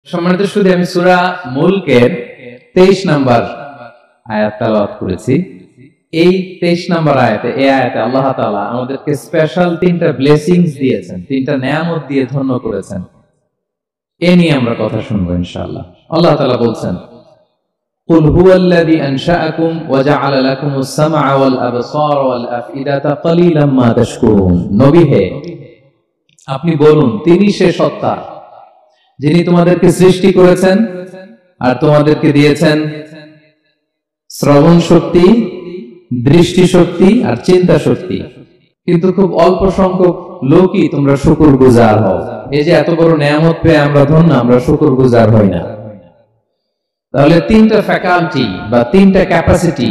সম্মানিত শুধু আমি সূরা মুলকের 23 নম্বর আয়াত তেলাওয়াত করেছি। এই 23 নম্বর আয়াতে আল্লাহ তাআলা আমাদেরকে স্পেশাল 3টা ব্লেসিংস দিয়েছেন, 3টা নেয়ামত দিয়ে ধন্য করেছেন। এ নিয়ে আমরা কথা শুনবো ইনশাআল্লাহ। আল্লাহ তাআলা বলছেন, কুল হুয়াল্লাযী আনশাআকুম ওয়া জাআলা লাকুমুস সামআ ওয়াল আবসারা ওয়াল আফইদাতা ক্বালিলাম মা তাশকুরুন। নবী হে, আপনি বলুন, তিনি সে সত্তা যিনি তোমাদেরকে সৃষ্টি করেছেন আর তোমাদেরকে দিয়েছেন শ্রবণ শক্তি, দৃষ্টি শক্তি আর চিন্তা শক্তি, কিন্তু খুব অল্প সংখ্যক লোকই তোমরা শুকরগুজার হও। এই যে এত বড় নেয়ামত পেয়ে আমরা ধন্য, আমরা শুকরগুজার হই না। তাহলে 3টা ফ্যাকাল্টি বা 3টা ক্যাপাসিটি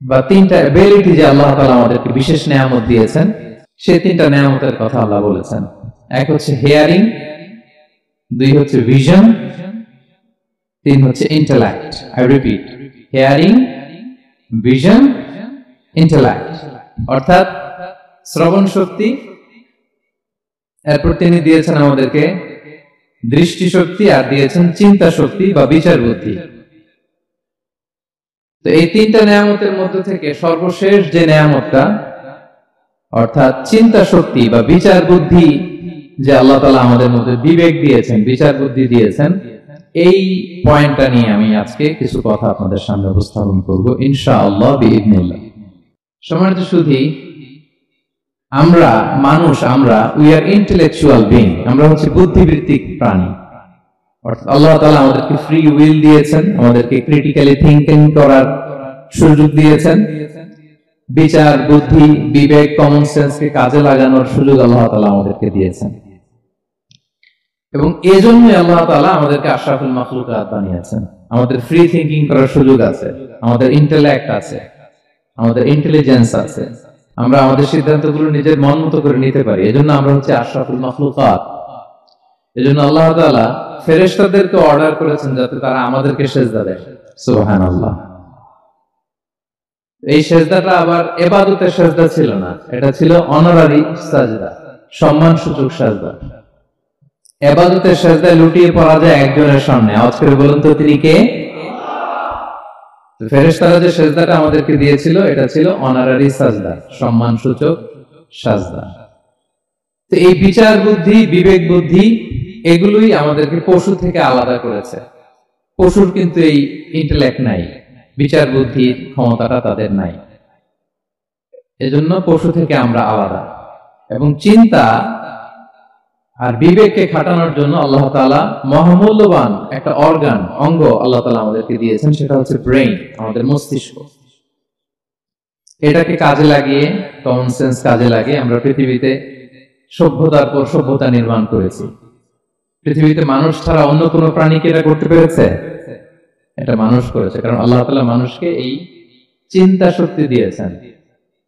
বা 3টা এবিলিটি যে আল্লাহ তাআলা আমাদেরকে বিশেষ নেয়ামত দিয়েছেন, সেই 3টা নেয়ামতের কথা আল্লাহ বলেছেন। এক হচ্ছে হিয়ারিং, 2 হচ্ছে ভিশন, 3 হচ্ছে intellect. I repeat, hearing, vision, intellect, অর্থাৎ শ্রবণ শক্তি, এরপর তিনি দিয়েছেন আমাদেরকে দৃষ্টি শক্তি আর দিয়েছেন চিন্তা শক্তি বা বিচার বুদ্ধি। তো এই 3টা নেয়ামতের মধ্যে থেকে সর্বশেষ যে নেয়ামতটা অর্থাৎ চিন্তা শক্তি বা বিচার বুদ্ধি, যে আল্লাহ তাআলা আমাদের মধ্যে বিবেক দিয়েছেন, বিচার বুদ্ধি দিয়েছেন, এই পয়েন্টটা নিয়ে আমি আজকে কিছু কথা আপনাদের সামনে উপস্থাপন করব ইনশাআল্লাহ বিইذنিল্লাহ। সম্মানিত সুধী, আমরা মানুষ, উই আর ইন্টেলেকচুয়াল বিং, আমরা হচ্ছে বুদ্ধিবৃত্তিক প্রাণী। অর্থাৎ আল্লাহ তাআলা আমাদেরকে ফ্রি উইল দিয়েছেন, আমাদেরকে ক্রিটিক্যালি থিংকিং করার সুযোগ দিয়েছেন, বিচার বুদ্ধি, বিবেক, কমন সেন্সকে কাজে লাগানোর সুযোগ আল্লাহ তাআলা আমাদেরকে দিয়েছেন। এবং এজন্যই আল্লাহ তাআলা আমাদেরকে আশরাফুল মাখলুকাত বানিয়েছেন। আমাদের ফ্রি থিংকিং করার সুযোগ আছে, আমাদের ইন্টেলেক্ট আছে, আমাদের ইন্টেলিজেন্স আছে, আমরা আমাদের সিদ্ধান্তগুলো নিজের মন মতো করে নিতে পারি। এজন্য আমরা হচ্ছে আশরাফুল মাখলুকাত। এজন্য আল্লাহ তাআলা ফেরেশতাদেরকে অর্ডার করেছেন যাতে তারা আমাদেরকে সিজদা দেয়। সুবহানাল্লাহ। এই সিজদাটা আবার ইবাদতের সিজদা ছিল না, এটা ছিল অনারারি সাজদা, সম্মানসূচক সাজদা। ইবাদতের সিজদায় লুটিয়ে পড়া যায় একজনের সামনে। আওয়াজ করে বলুন তো, তিনি কে? ফেরেশতারা যে সিজদাটা আমাদেরকে দিয়েছিল, এটা ছিল অনারারি সাজদা, সম্মানসূচক সাজদা। তো এই বিচার বুদ্ধি, বিবেক বুদ্ধি, এগুলোই আমাদেরকে পশু থেকে আলাদা করেছে। পশুর কিন্তু এই ইন্টেলেক্ট নাই, বিচার বুদ্ধির ক্ষমতাটা তাদের নাই। এজন্য পশু থেকে আমরা আলাদা। এবং চিন্তা আর বিবেককে খাটানোর জন্য আল্লাহ তাআলা মহামূল্যবান একটা অঙ্গ আল্লাহ তাআলা আমাদেরকে দিয়েছেন, সেটা হচ্ছে ব্রেইন, আমাদের মস্তিষ্ক। এটাকে কাজে লাগিয়ে, কমন সেন্স কাজে লাগিয়ে আমরা পৃথিবীতে সভ্যতার পর সভ্যতা নির্মাণ করেছি। পৃথিবীতে মানুষ ছাড়া অন্য কোনো প্রাণীকে এটা করতে পেরেছে? এটা মানুষ করেছে, কারণ আল্লাহ তাআলা মানুষকে এই চিন্তা শক্তি দিয়েছেন,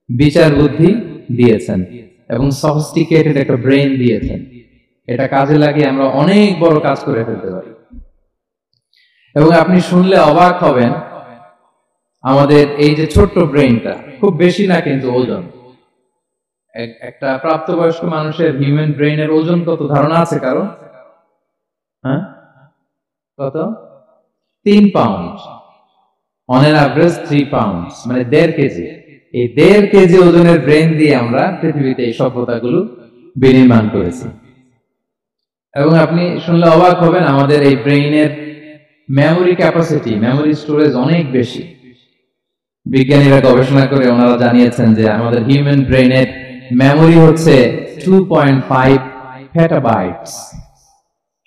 বিচার বুদ্ধি দিয়েছেন এবং সফিস্টিকেটেড একটা ব্রেইন দিয়েছেন। এটা কাজে লাগিয়ে আমরা অনেক বড় কাজ করে ফেলতে পারি। এবং আপনি শুনলে অবাক হবেন, আমাদের এই যে ছোট্ট ব্রেইনটা, খুব বেশি না কিন্তু ওজন। একটা প্রাপ্তবয়স্ক মানুষের হিউম্যান ব্রেইনের ওজন কত ধারণা আছে কারো? হ্যাঁ, কত? 3 pound. On an average 3 pound, মানে 1.5 কেজি। এই 1.5 কেজি ওজনের ব্রেইন দিয়ে আমরা পৃথিবীতে এই সভ্যতাগুলো বিনির্মাণ করেছি। এবং আপনি শুনলে অবাক হবেন, আমাদের এই ব্রেইনের মেমোরি ক্যাপাসিটি, মেমোরি স্টোরেজ অনেক বেশি। বিজ্ঞানীরা গবেষণা করে ওনারা জানিয়েছেন যে আমাদের হিউম্যান ব্রেইনের মেমোরি হচ্ছে 2.5 পেটাবাইটস।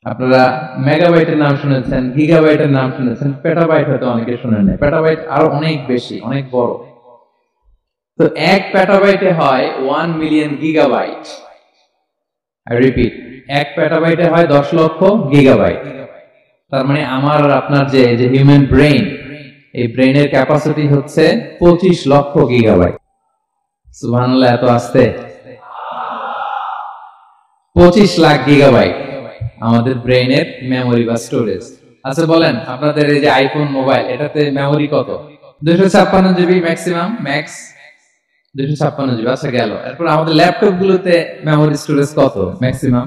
আপনারা মেগাবাইটের নাম শুনেছেন, গিগাবাইটের নাম শুনেছেন, পেটাবাইট হয়তো অনেকে শুনেন না। পেটাবাইট আরো অনেক বেশি, অনেক বড়। তো 1 পেটাবাইটে হয় 1 মিলিয়ন গিগাবাইট। আই রিপিট, 1 পেটাবাইটে হয় 10 লক্ষ গিগাবাইট। তার মানে আমার আর আপনার যে হিউম্যান ব্রেইন, এই ব্রেইনের ক্যাপাসিটি হচ্ছে 25 লক্ষ গিগাবাইট। সুবহানাল্লাহ, এত আস্তে! 25 লাখ গিগাবাইট আমাদের ব্রেইনের মেমোরি বা স্টোরেজ। আচ্ছা বলেন, আপনাদের এই যে আইফোন মোবাইল, এটাতে মেমোরি কত? 256 জিবি ম্যাক্সিমাম, ম্যাক্স 256 জিবি। আচ্ছা গেল। এরপর আমাদের ল্যাপটপ গুলোতে মেমোরি স্টোরেজ কত ম্যাক্সিমাম?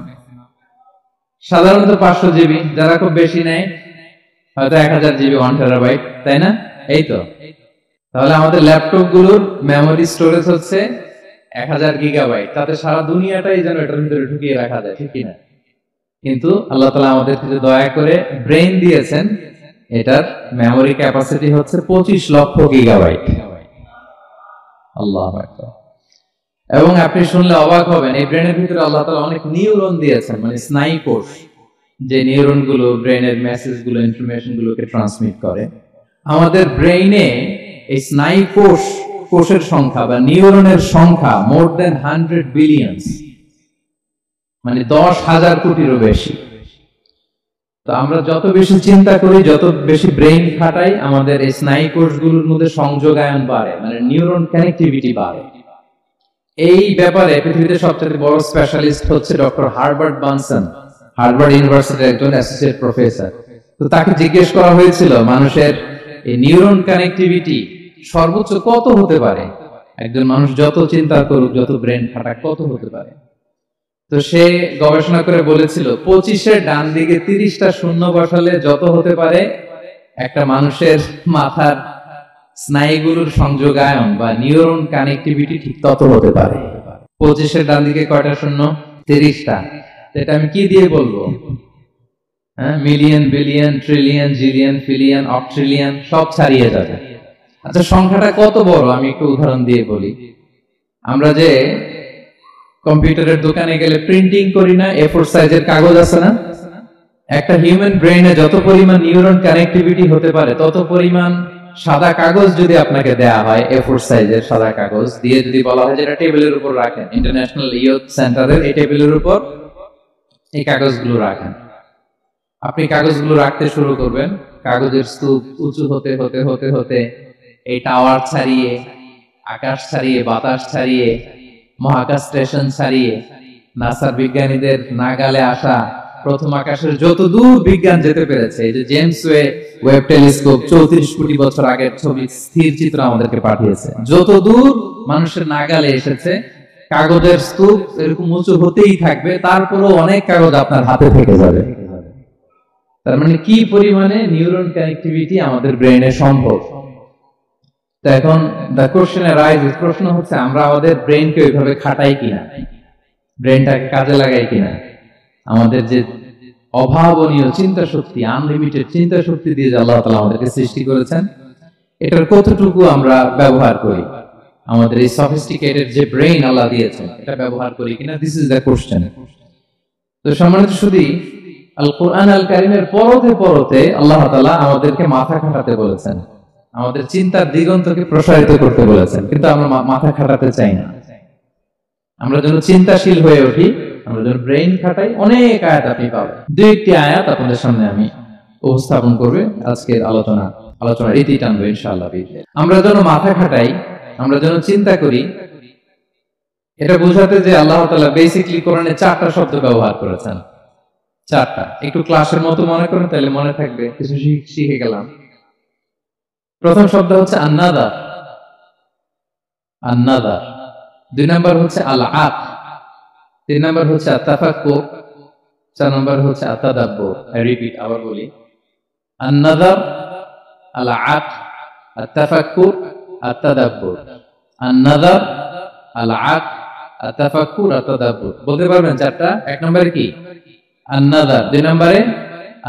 সাধারণত 500 জিবি, যারা খুব বেশি নেয় হয়তো 1000 জিবি, 1 টেরাবাইট, তাই না? এই তো। তাহলে আমাদের ল্যাপটপ গুলোর মেমোরি স্টোরেজ হচ্ছে 1000 গিগাবাইট, তাতে সারা দুনিয়াটাই যেন এটার ভিতরে ঢুকিয়ে রাখা যায়, ঠিক কিনা? কিন্তু আল্লাহ তাআলা আমাদেরকে যে দয়া করে ব্রেইন দিয়েছেন, এটার মেমোরি ক্যাপাসিটি হচ্ছে 25 লক্ষ গিগাবাইট। আল্লাহু আকবার। এবং আপনি শুনলে অবাক হবেন, এই ব্রেনের ভিতরে আল্লাহ তাআলা অনেক নিউরন দিয়েছেন, মানে স্নায়ু কোষ, যে নিউরন গুলো ব্রেনের মেসেজ গুলো, ইনফরমেশন গুলোকে ট্রান্সমিট করে। আমাদের ব্রেইনে এই স্নায়ু কোষের সংখ্যা বা নিউরনের সংখ্যা মোর দেন 100 বিলিয়নস, মানে 10,000 কোটিরও বেশি। তো আমরা যত বেশি চিন্তা করি, যত বেশি ব্রেইন খাটাই, আমাদের এই স্নায়ু কোষগুলোর মধ্যে সংযোগায়ন বাড়ে, মানে নিউরন কানেক্টিভিটি বাড়ে। এই ব্যাপারে পৃথিবীতে সবচেয়ে বড় স্পেশালিস্ট হচ্ছে ডক্টর হার্বার্ট বানসন, হার্ভার্ড ইউনিভার্সিটির একজন অ্যাসোসিয়েট প্রফেসর। তো তাকে জিজ্ঞেস করা হয়েছিল মানুষের এই নিউরন কানেক্টিভিটি সর্বোচ্চ কত হতে পারে, একজন মানুষ যত চিন্তা করুক, যত ব্রেন খাটাক, কত হতে পারে। তো সে গবেষণা করে বলেছিল 25-এর ডান দিকে 30টা শূন্য বসালে যত হতে পারে, একটা মানুষের মাথার স্নায়ুগুলোর সংযোগায়ন বা নিউরন কানেক্টিভিটি ঠিক তত হতে পারে। 25-এর ডান দিকে কয়টা শূন্য? 30টা। এটা আমি কি দিয়ে বলবো? হ্যাঁ, মিলিয়ন, বিলিয়ন, ট্রিলিয়ন, জিলিয়ন, ফিলিয়ন, অক্ট্রিলিয়ন সব ছাড়িয়ে যাবে। আচ্ছা, সংখ্যাটা কত বড় আমি একটু উদাহরণ দিয়ে বলি। আমরা যে কম্পিউটারের দোকানে গেলে প্রিন্টিং করি না, A4 সাইজের কাগজ আছে না? একটা হিউম্যান ব্রেইনে যত পরিমাণ নিউরন কানেক্টিভিটি হতে পারে, তত পরিমাণ সাদা কাগজ যদি আপনাকে দেয়া হয়, A4 সাইজের সাদা কাগজ দিয়ে যদি বলা হয় যেটা টেবিলের উপর রাখেন, ইন্টারন্যাশনাল ইয়ুথ সেন্টারের এই টেবিলের উপর এই কাগজগুলো রাখেন, আপনি কাগজগুলো রাখতে শুরু করবেন, কাগজের স্তূপ উঁচু হতে হতে হতে হতে এই টাওয়ার ছাড়িয়ে, আকাশ ছাড়িয়ে, বাতাস ছাড়িয়ে, মহাকাশ স্টেশন ছাড়িয়ে, নাসার বিজ্ঞানীদের নাগালে আসা প্রথম আকাশের যত দূর বিজ্ঞান যেতে পেরেছে, এই যে জেমস ওয়েব টেলিস্কোপ 34 কোটি বছর আগের ছবি, স্থির চিত্র আমাদেরকে পাঠিয়েছে, যত দূর মানুষের নাগালে এসেছে, কাগজের স্তূপ এরকম উঁচু হতেই থাকবে, তারপরও অনেক কাগজ আপনার হাতে থেকে যাবে। তার মানে কি পরিমাণে নিউরন কানেক্টিভিটি আমাদের ব্রেইনে সম্ভব। তো এখন দ্য কোশ্চেন রাইজেস, প্রশ্ন হচ্ছে আমরা আমাদের ব্রেইনকে ওইভাবে খাটাই কিনা, ব্রেইনটাকে কাজে লাগাই কিনা। আমাদের যে অভাবনীয় চিন্তা শক্তি, আনলিমিটেড চিন্তা শক্তি দিয়ে যে আল্লাহ তাআলা আমাদেরকে সৃষ্টি করেছেন, এটার কতটুকু আমরা ব্যবহার করি, আমাদের এই সফিস্টিকেটেড যে ব্রেইন আল্লাহ দিয়েছেন, এটা ব্যবহার করি কিনা, দিস ইজ দ্য কোশ্চেন। তো সম্মানিত সুধী, আল কোরআন আল কারীমের পরতে পরতে আল্লাহ তাআলা আমাদেরকে মাথা খাটাতে বলেছেন, আমাদের চিন্তার দিগন্তকে প্রসারিত করতে বলেছেন, কিন্তু আমরা মাথা খাটাতে চাই না। আমরা যেন চিন্তাশীল হয়ে উঠি, আমরা যেন ব্রেইন খাটাই। অনেক আয়াত আপনি পাবেন, 2-1টি আয়াত আপনাদের সামনে আমি উপস্থাপন করবে আজকের আলোচনার ইতি টানবো ইনশাআল্লাহ। আমরা যেন মাথা খাটাই, আমরা যেন চিন্তা করি, এটা বোঝাতে যে আল্লাহ তাআলা বেসিক্যালি কোরআনে 4টা শব্দ ব্যবহার করেছেন। 4টা, একটু ক্লাসের মতো মনে করেন, তাহলে মনে থাকবে, কিছু শিখে গেলাম। প্রথম শব্দ হচ্ছে আন্নাদার, আন্নাদার। 2 নাম্বার হচ্ছে আল আক, 3 নাম্বার হচ্ছে আত-তাফাক্কুর, 4 নাম্বার হচ্ছে আত-তাদাব্বুর। রিপিট, আবার বলি, আন্নাদার, আল আক, আত-তাফাক্কুর, আত-তাদাব্বুর। আন্নাদার, আল আক, আত-তাফাক্কুর, আত-তাদাব্বুর। বলতে পারবেন 4টা? 1 নম্বরে কি? আন্নাদার, 2 নম্বরে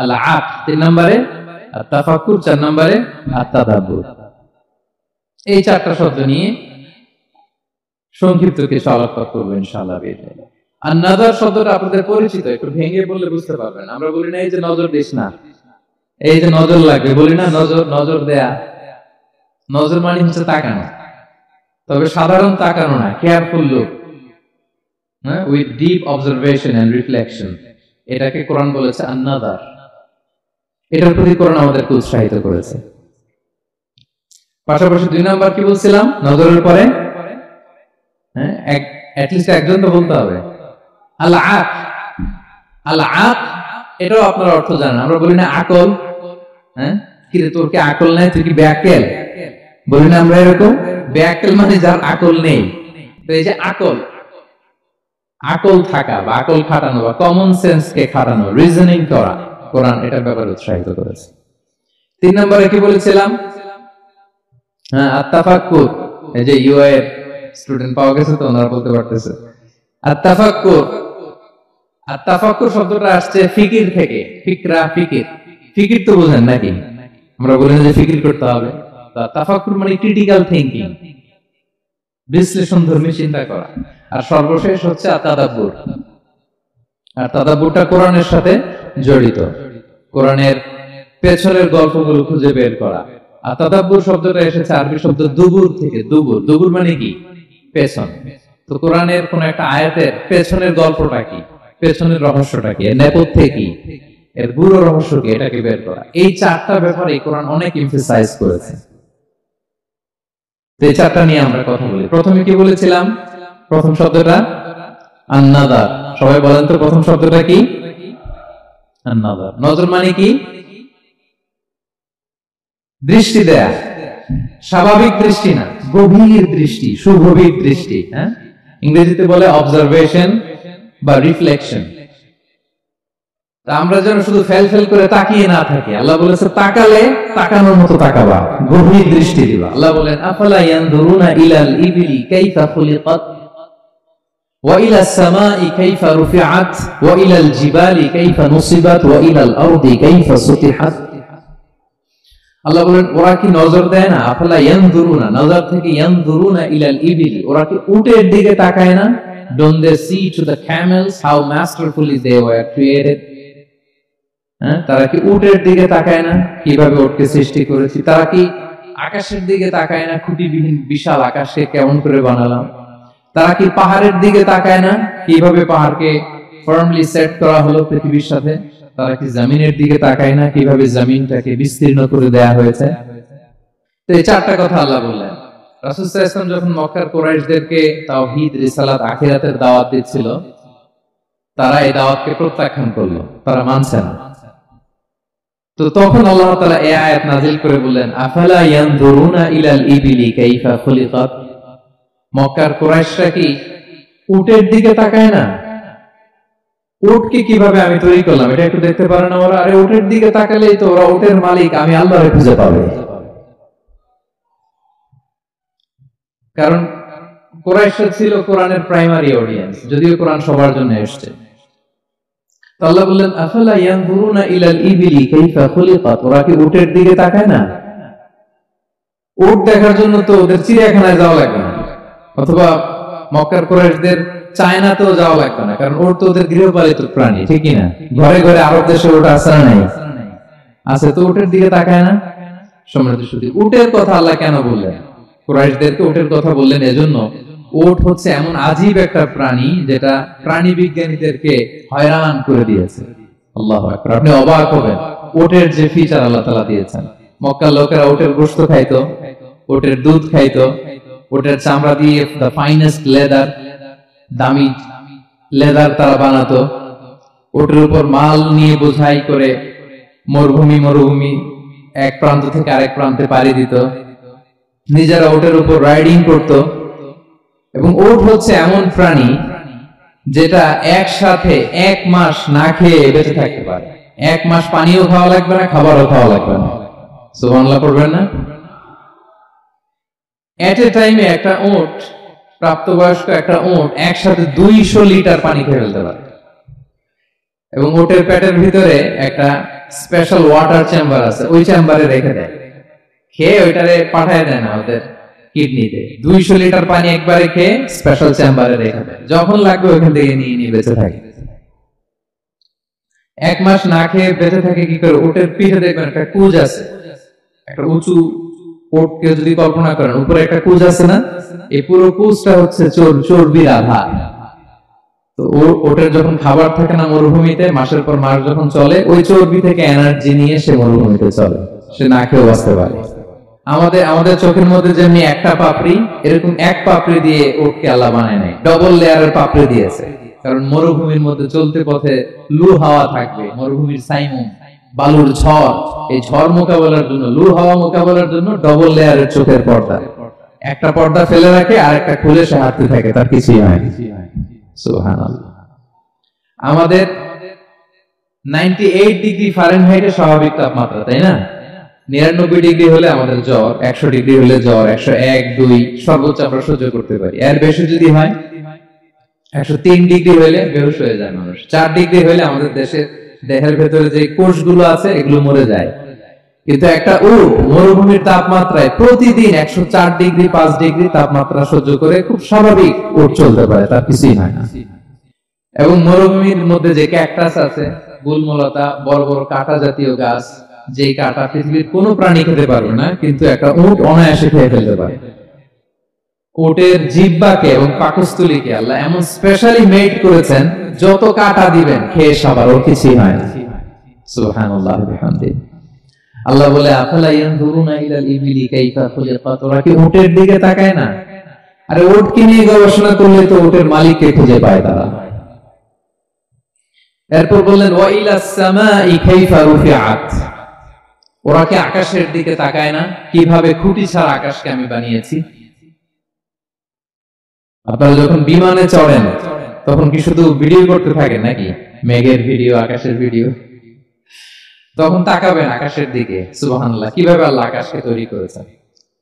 আল আক, 3 নম্বরে আত-তাফাক্কুর, 4 নম্বরে আত-তাদাব্বুর। এই 4টা শব্দ নিয়ে সংক্ষিপ্ত কিছু আলোচনা করবো ইনশাআল্লাহ। আন-নাযার শব্দটা আপনাদের পরিচিত, একটু ভেঙে বললে বুঝতে পারবেন। আমরা বলি না এই যে নজর দিস না, এই যে নজর লাগবে, বলি না নজর দেয়া। নজর মানে হচ্ছে তাকানো, তবে সাধারণ তাকানো না, careful look, with deep observation and reflection. এটাকে কোরআন বলেছে আন-নাযার। এটার প্রতি কোরআন আমাদেরকে উৎসাহিত করেছে। পাশাপাশি 2 নাম্বার কি বলছিলাম নজরের পরে? অ্যাটলিস্ট একজন তো বলতে হবে, আল আক। আল আক, এটাও আপনার অর্থ জানেন। আমরা বলি না আকল, কিরে তোর কি আকল নাই, তুই কি ব্যাকেল, বলি না আমরা এরকম? ব্যাকেল মানে যার আকল নেই। তো এই যে আকল, আকল থাকা বা আকল খাটানো বা কমন সেন্সকে খাটানো, রিজনিং করা, কোরআন এটার ব্যাপারে উৎসাহিত করেছে। 3 নম্বরে কি বলেছিলাম? আত-তাফাক্কুর। এই যে ইউআই এর স্টুডেন্ট পাওয়া গেছে তো, ওনারা বলতে পারতেছে আত-তাফাক্কুর। আত-তাফাক্কুর শব্দটা আসছে ফিকির থেকে। ফিকরা, ফিকির। ফিকির তো বুঝেন নাকি? আমরা বলি না যে ফিকির করতে হবে। তাফাক্কুর মানে ক্রিটিক্যাল থিংকিং, বিশ্লেষণধর্মী চিন্তা করা। আর সর্বশেষ হচ্ছে আত-তাদাব্বুর। আর তাদাব্বুরটা কোরআনের সাথে জড়িত, কোরআনের পেছনের গল্পগুলো খুঁজে বের করা। আর তাদাব্বুর শব্দটা এসেছে আরবি শব্দ দুবুর থেকে। দুবুর, দুবুর মানে কি? পেছন। তো কোরআনের কোন একটা আয়াতের পেছনের গল্পটা কি, পেছনের রহস্যটা কি, এর নেপথ্যে কি, এর গুরু রহস্য কি, এটাকে বের করা। এই 4টা ব্যাপারে কোরআন অনেক এমফাসাইজ করেছে। এই 4টা নিয়ে আমরা কথা বলি। প্রথমে কি বলেছিলাম? প্রথম শব্দটা আন-নাযার। সবাই বলেন তো প্রথম শব্দটা কি? আন-নাযার। নজর মানে কি? দৃষ্টি দেয়া। স্বাভাবিক দৃষ্টি না, গভীর দৃষ্টি, সুগভীর দৃষ্টি। হ্যাঁ, ইংরেজিতে বলে অবজারভেশন বা রিফ্লেকশন। আমরা যেন শুধু ফেল ফেল করে তাকিয়ে না থাকি। আল্লাহ বলেছে তাকালে তাকানোর মতো তাকাবা, গভীর দৃষ্টি দিবা। আল্লাহ বলেন আফালা ইয়ানদুরুনা ইলাল ইবিলি কাইফা খুলিকাত ওয়া ইলাস সামাই কাইফা রুফিআত ওয়া ইলাল জিবালি কাইফা নুসিবাত ওয়া ইলাল আরদি কাইফা সুতিহাত। আল্লাহ বলেন ওরা কি নজর দেয় না? আফালা ইয়ানদুরুনা, নজর থেকে ইয়ানদুরুনা ইলাল ইবিলি, ওরা কি উটের দিকে তাকায় না? Don't they see to the camels how masterfully they were created? তারা কি উটের দিকে তাকায় না কিভাবে উটকে সৃষ্টি করেছি? তারা কি আকাশের দিকে তাকায় না খুঁটিবিহীন বিশাল আকাশকে কেমন করে বানালাম? তারা কি পাহাড়ের দিকে তাকায় না কিভাবে পাহাড়কে ফার্মলি সেট করা হলো পৃথিবীর সাথে? তারা কি জমিনের দিকে তাকায় না কিভাবে জমিনটাকে বিস্তীর্ণ করে দেয়া হয়েছে? তো এই 4টা কথা আল্লাহ বললেন। রাসূল সাল্লাল্লাহু আলাইহি ওয়াসাল্লাম যখন মক্কার কুরাইশদেরকে তাওহীদ, রিসালাত, আখিরাতের দাওয়াত দিচ্ছিল, তারা এই দাওয়াতকে প্রত্যাখ্যান করলো, তারা মানছে না। তো তখন আল্লাহ তাআলা এই আয়াত নাযিল করে বললেন আফালা ইয়ানদুরুনা ইলাল ইবিলি কাইফা খুলিকাত। মক্কার কুরাইশরা কি উটের দিকে তাকায় না? উটকে কিভাবে আমি তৈরি করলাম এটা একটু দেখতে পারে না ওরা? আরে উটের দিকে তাকালেই তো ওরা উটের মালিক, আমি আল্লাহরে খুঁজে পাবে। কারণ কুরাইশরা ছিল কোরআনের প্রাইমারি অডিয়েন্স, যদিও কোরআন সবার জন্য এসেছে। তো আল্লাহ বললেন আফালা ইয়ানদুরুনা ইলাল ইবিলি কাইফা খুলিকাত, ওরা কি উটের দিকে তাকায় না? উট দেখার জন্য তো ওদের চিড়িয়াখানায় যাওয়া লাগবে না, অথবা মক্কার কুরাইশদের চায়নাতেও যাওয়া লাগবে না, কারণ উট তো ওদের গৃহপালিত প্রাণী, ঠিক কি না? ঘরে ঘরে আরব দেশে উট আছে না নাই? আছে। তো উটের দিকে তাকায় না। সম্মানিত সুধী, উটের কথা আল্লাহ কেন বললেন? কুরাইশদেরকে উটের কথা বললেন এজন্য, উট হচ্ছে এমন আজীব একটা প্রাণী যেটা প্রাণী বিজ্ঞানীদেরকে হয়রান করে দিয়েছে। আল্লাহু আকবার। আপনি অবাক হবেন উটের যে ফিচার আল্লাহ তাআলা দিয়েছেন। মক্কার লোকেরা উটের গোশত খাইতো, উটের দুধ খাইতো, উটের চামড়া দিয়ে দ্য ফাইনেস্ট লেদার, দামি লেদার তারা বানাতো। উটের উপর মাল নিয়ে বোঝাই করে মরুভূমি এক প্রান্ত থেকে আরেক প্রান্তে পাড়ি দিত, নিজেরা উটের উপর রাইডিং করত। এবং উট হচ্ছে এমন প্রাণী যেটা একসাথে 1 মাস না খেয়ে বেঁচে থাকতে পারে। 1 মাস পানিও খাওয়া লাগবে না, খাবারও খাওয়া লাগবে না। সুবহানাল্লাহ পড়বেন না? এট এ টাইমে একটা উট, প্রাপ্তবয়স্ক একটা উট একসাথে 200 লিটার পানি খেয়ে ফেলতে পারে। এবং উটের পেটের ভিতরে একটা স্পেশাল ওয়াটার চেম্বার আছে, ওই চেম্বারে রেখে দেয়, খেয়ে ওইটারে পাঠায় দেয় না ওদের কিডনিতে। 200 লিটার পানি একবারে খেয়ে স্পেশাল চেম্বারে রেখে দেয়, যখন লাগবে ওখান থেকে নিয়ে বেঁচে থাকে। 1 মাস না খেয়ে বেঁচে থাকে কি করে? উটের পিঠে দেখবেন একটা কুজ আছে, একটা উঁচু উটকে যদি কল্পনা করেন, উপরে একটা কুজ আছে না? এই পুরো কুজটা হচ্ছে চর্বির আধার। তো ওটার যখন খাবার থাকে না মরুভূমিতে, মাসের পর মাস যখন চলে, ওই চর্বি থেকে এনার্জি নিয়ে সে মরুভূমিতে চলে, সে না খেয়েও বাঁচতে পারে। আমাদের চোখের মধ্যে যেমনি একটা পাপড়ি, এরকম এক পাপড়ি দিয়ে উটকে আল্লাহ বানায় নাই, ডবল লেয়ারের পাপড়ি দিয়েছে। কারণ মরুভূমির মধ্যে চলতে পথে লু হাওয়া থাকবে, মরুভূমির সাইমুম, বালুর ঝড়, এই ঝড় মোকাবেলার জন্য, লু হাওয়া মোকাবেলার জন্য ডবল লেয়ারের চোখের পর্দা। একটা পর্দা ফেলে রাখে আর একটা খুলে সে হাঁটতে থাকে, তার কিছুই হয়। সুবহানাল্লাহ। আমাদের 98 ডিগ্রি ফারেনহাইটে স্বাভাবিক তাপমাত্রা, তাই না? 99 ডিগ্রি হলে আমাদের জ্বর, 100 ডিগ্রি হলে জ্বর, 101, 2 সর্বোচ্চ আমরা সহ্য করতে পারি। এর বেশি যদি হয় 103 ডিগ্রি হলে বেহুশ হয়ে যায় মানুষ। 4 ডিগ্রি হলে আমাদের দেহের ভেতরে যে কোষগুলো আছে এগুলো মরে যায়। কিন্তু একটা উট মরুভূমির তাপমাত্রায় প্রতিদিন 104 ডিগ্রি 5 ডিগ্রি তাপমাত্রা সহ্য করে খুব স্বাভাবিক উট চলতে পারে, তার কিছুই হয় না। এবং মরুভূমির মধ্যে যে ক্যাকটাস আছে, গুলমলতা, বড় বড় কাঁটা জাতীয় গাছ, যে কাঁটা পৃথিবীর কোনো প্রাণী খেতে পারবে না, কিন্তু একটা উট অনায়াসে খেয়ে ফেলতে পারে। উটের জিহ্বাকে এবং পাকস্থলীকে আল্লাহ এমন স্পেশালি মেড করেছেন, যত কাঁটা দিবেন খেয়ে সবার ওর কিছুই হয় না। সুবহানাল্লাহ বিহামদিহি। আল্লাহ বলে আফালা ইয়ানজুরুনা ইলাল ইবিলি কাইফা খুলিকাত, ওরা কি উটের দিকে তাকায় না? আরে উটকে নিয়ে গবেষণা করলে তো উটের মালিককে খুঁজে পায় তারা। এরপর বললেন ওয়া ইলাস সামাই কাইফা রুফিআত, ওরা কি আকাশের দিকে তাকায় না? কিভাবে খুঁটি ছাড়া আকাশকে আমি বানিয়েছি। আপনারা যখন বিমানে চড়েন তখন কি শুধু ভিডিও করতে থাকেন নাকি? মেঘের ভিডিও, আকাশের ভিডিও, তখন তাকাবেন আকাশের দিকে। সুবহানাল্লাহ, কিভাবে আল্লাহ আকাশকে তৈরি করেছেন।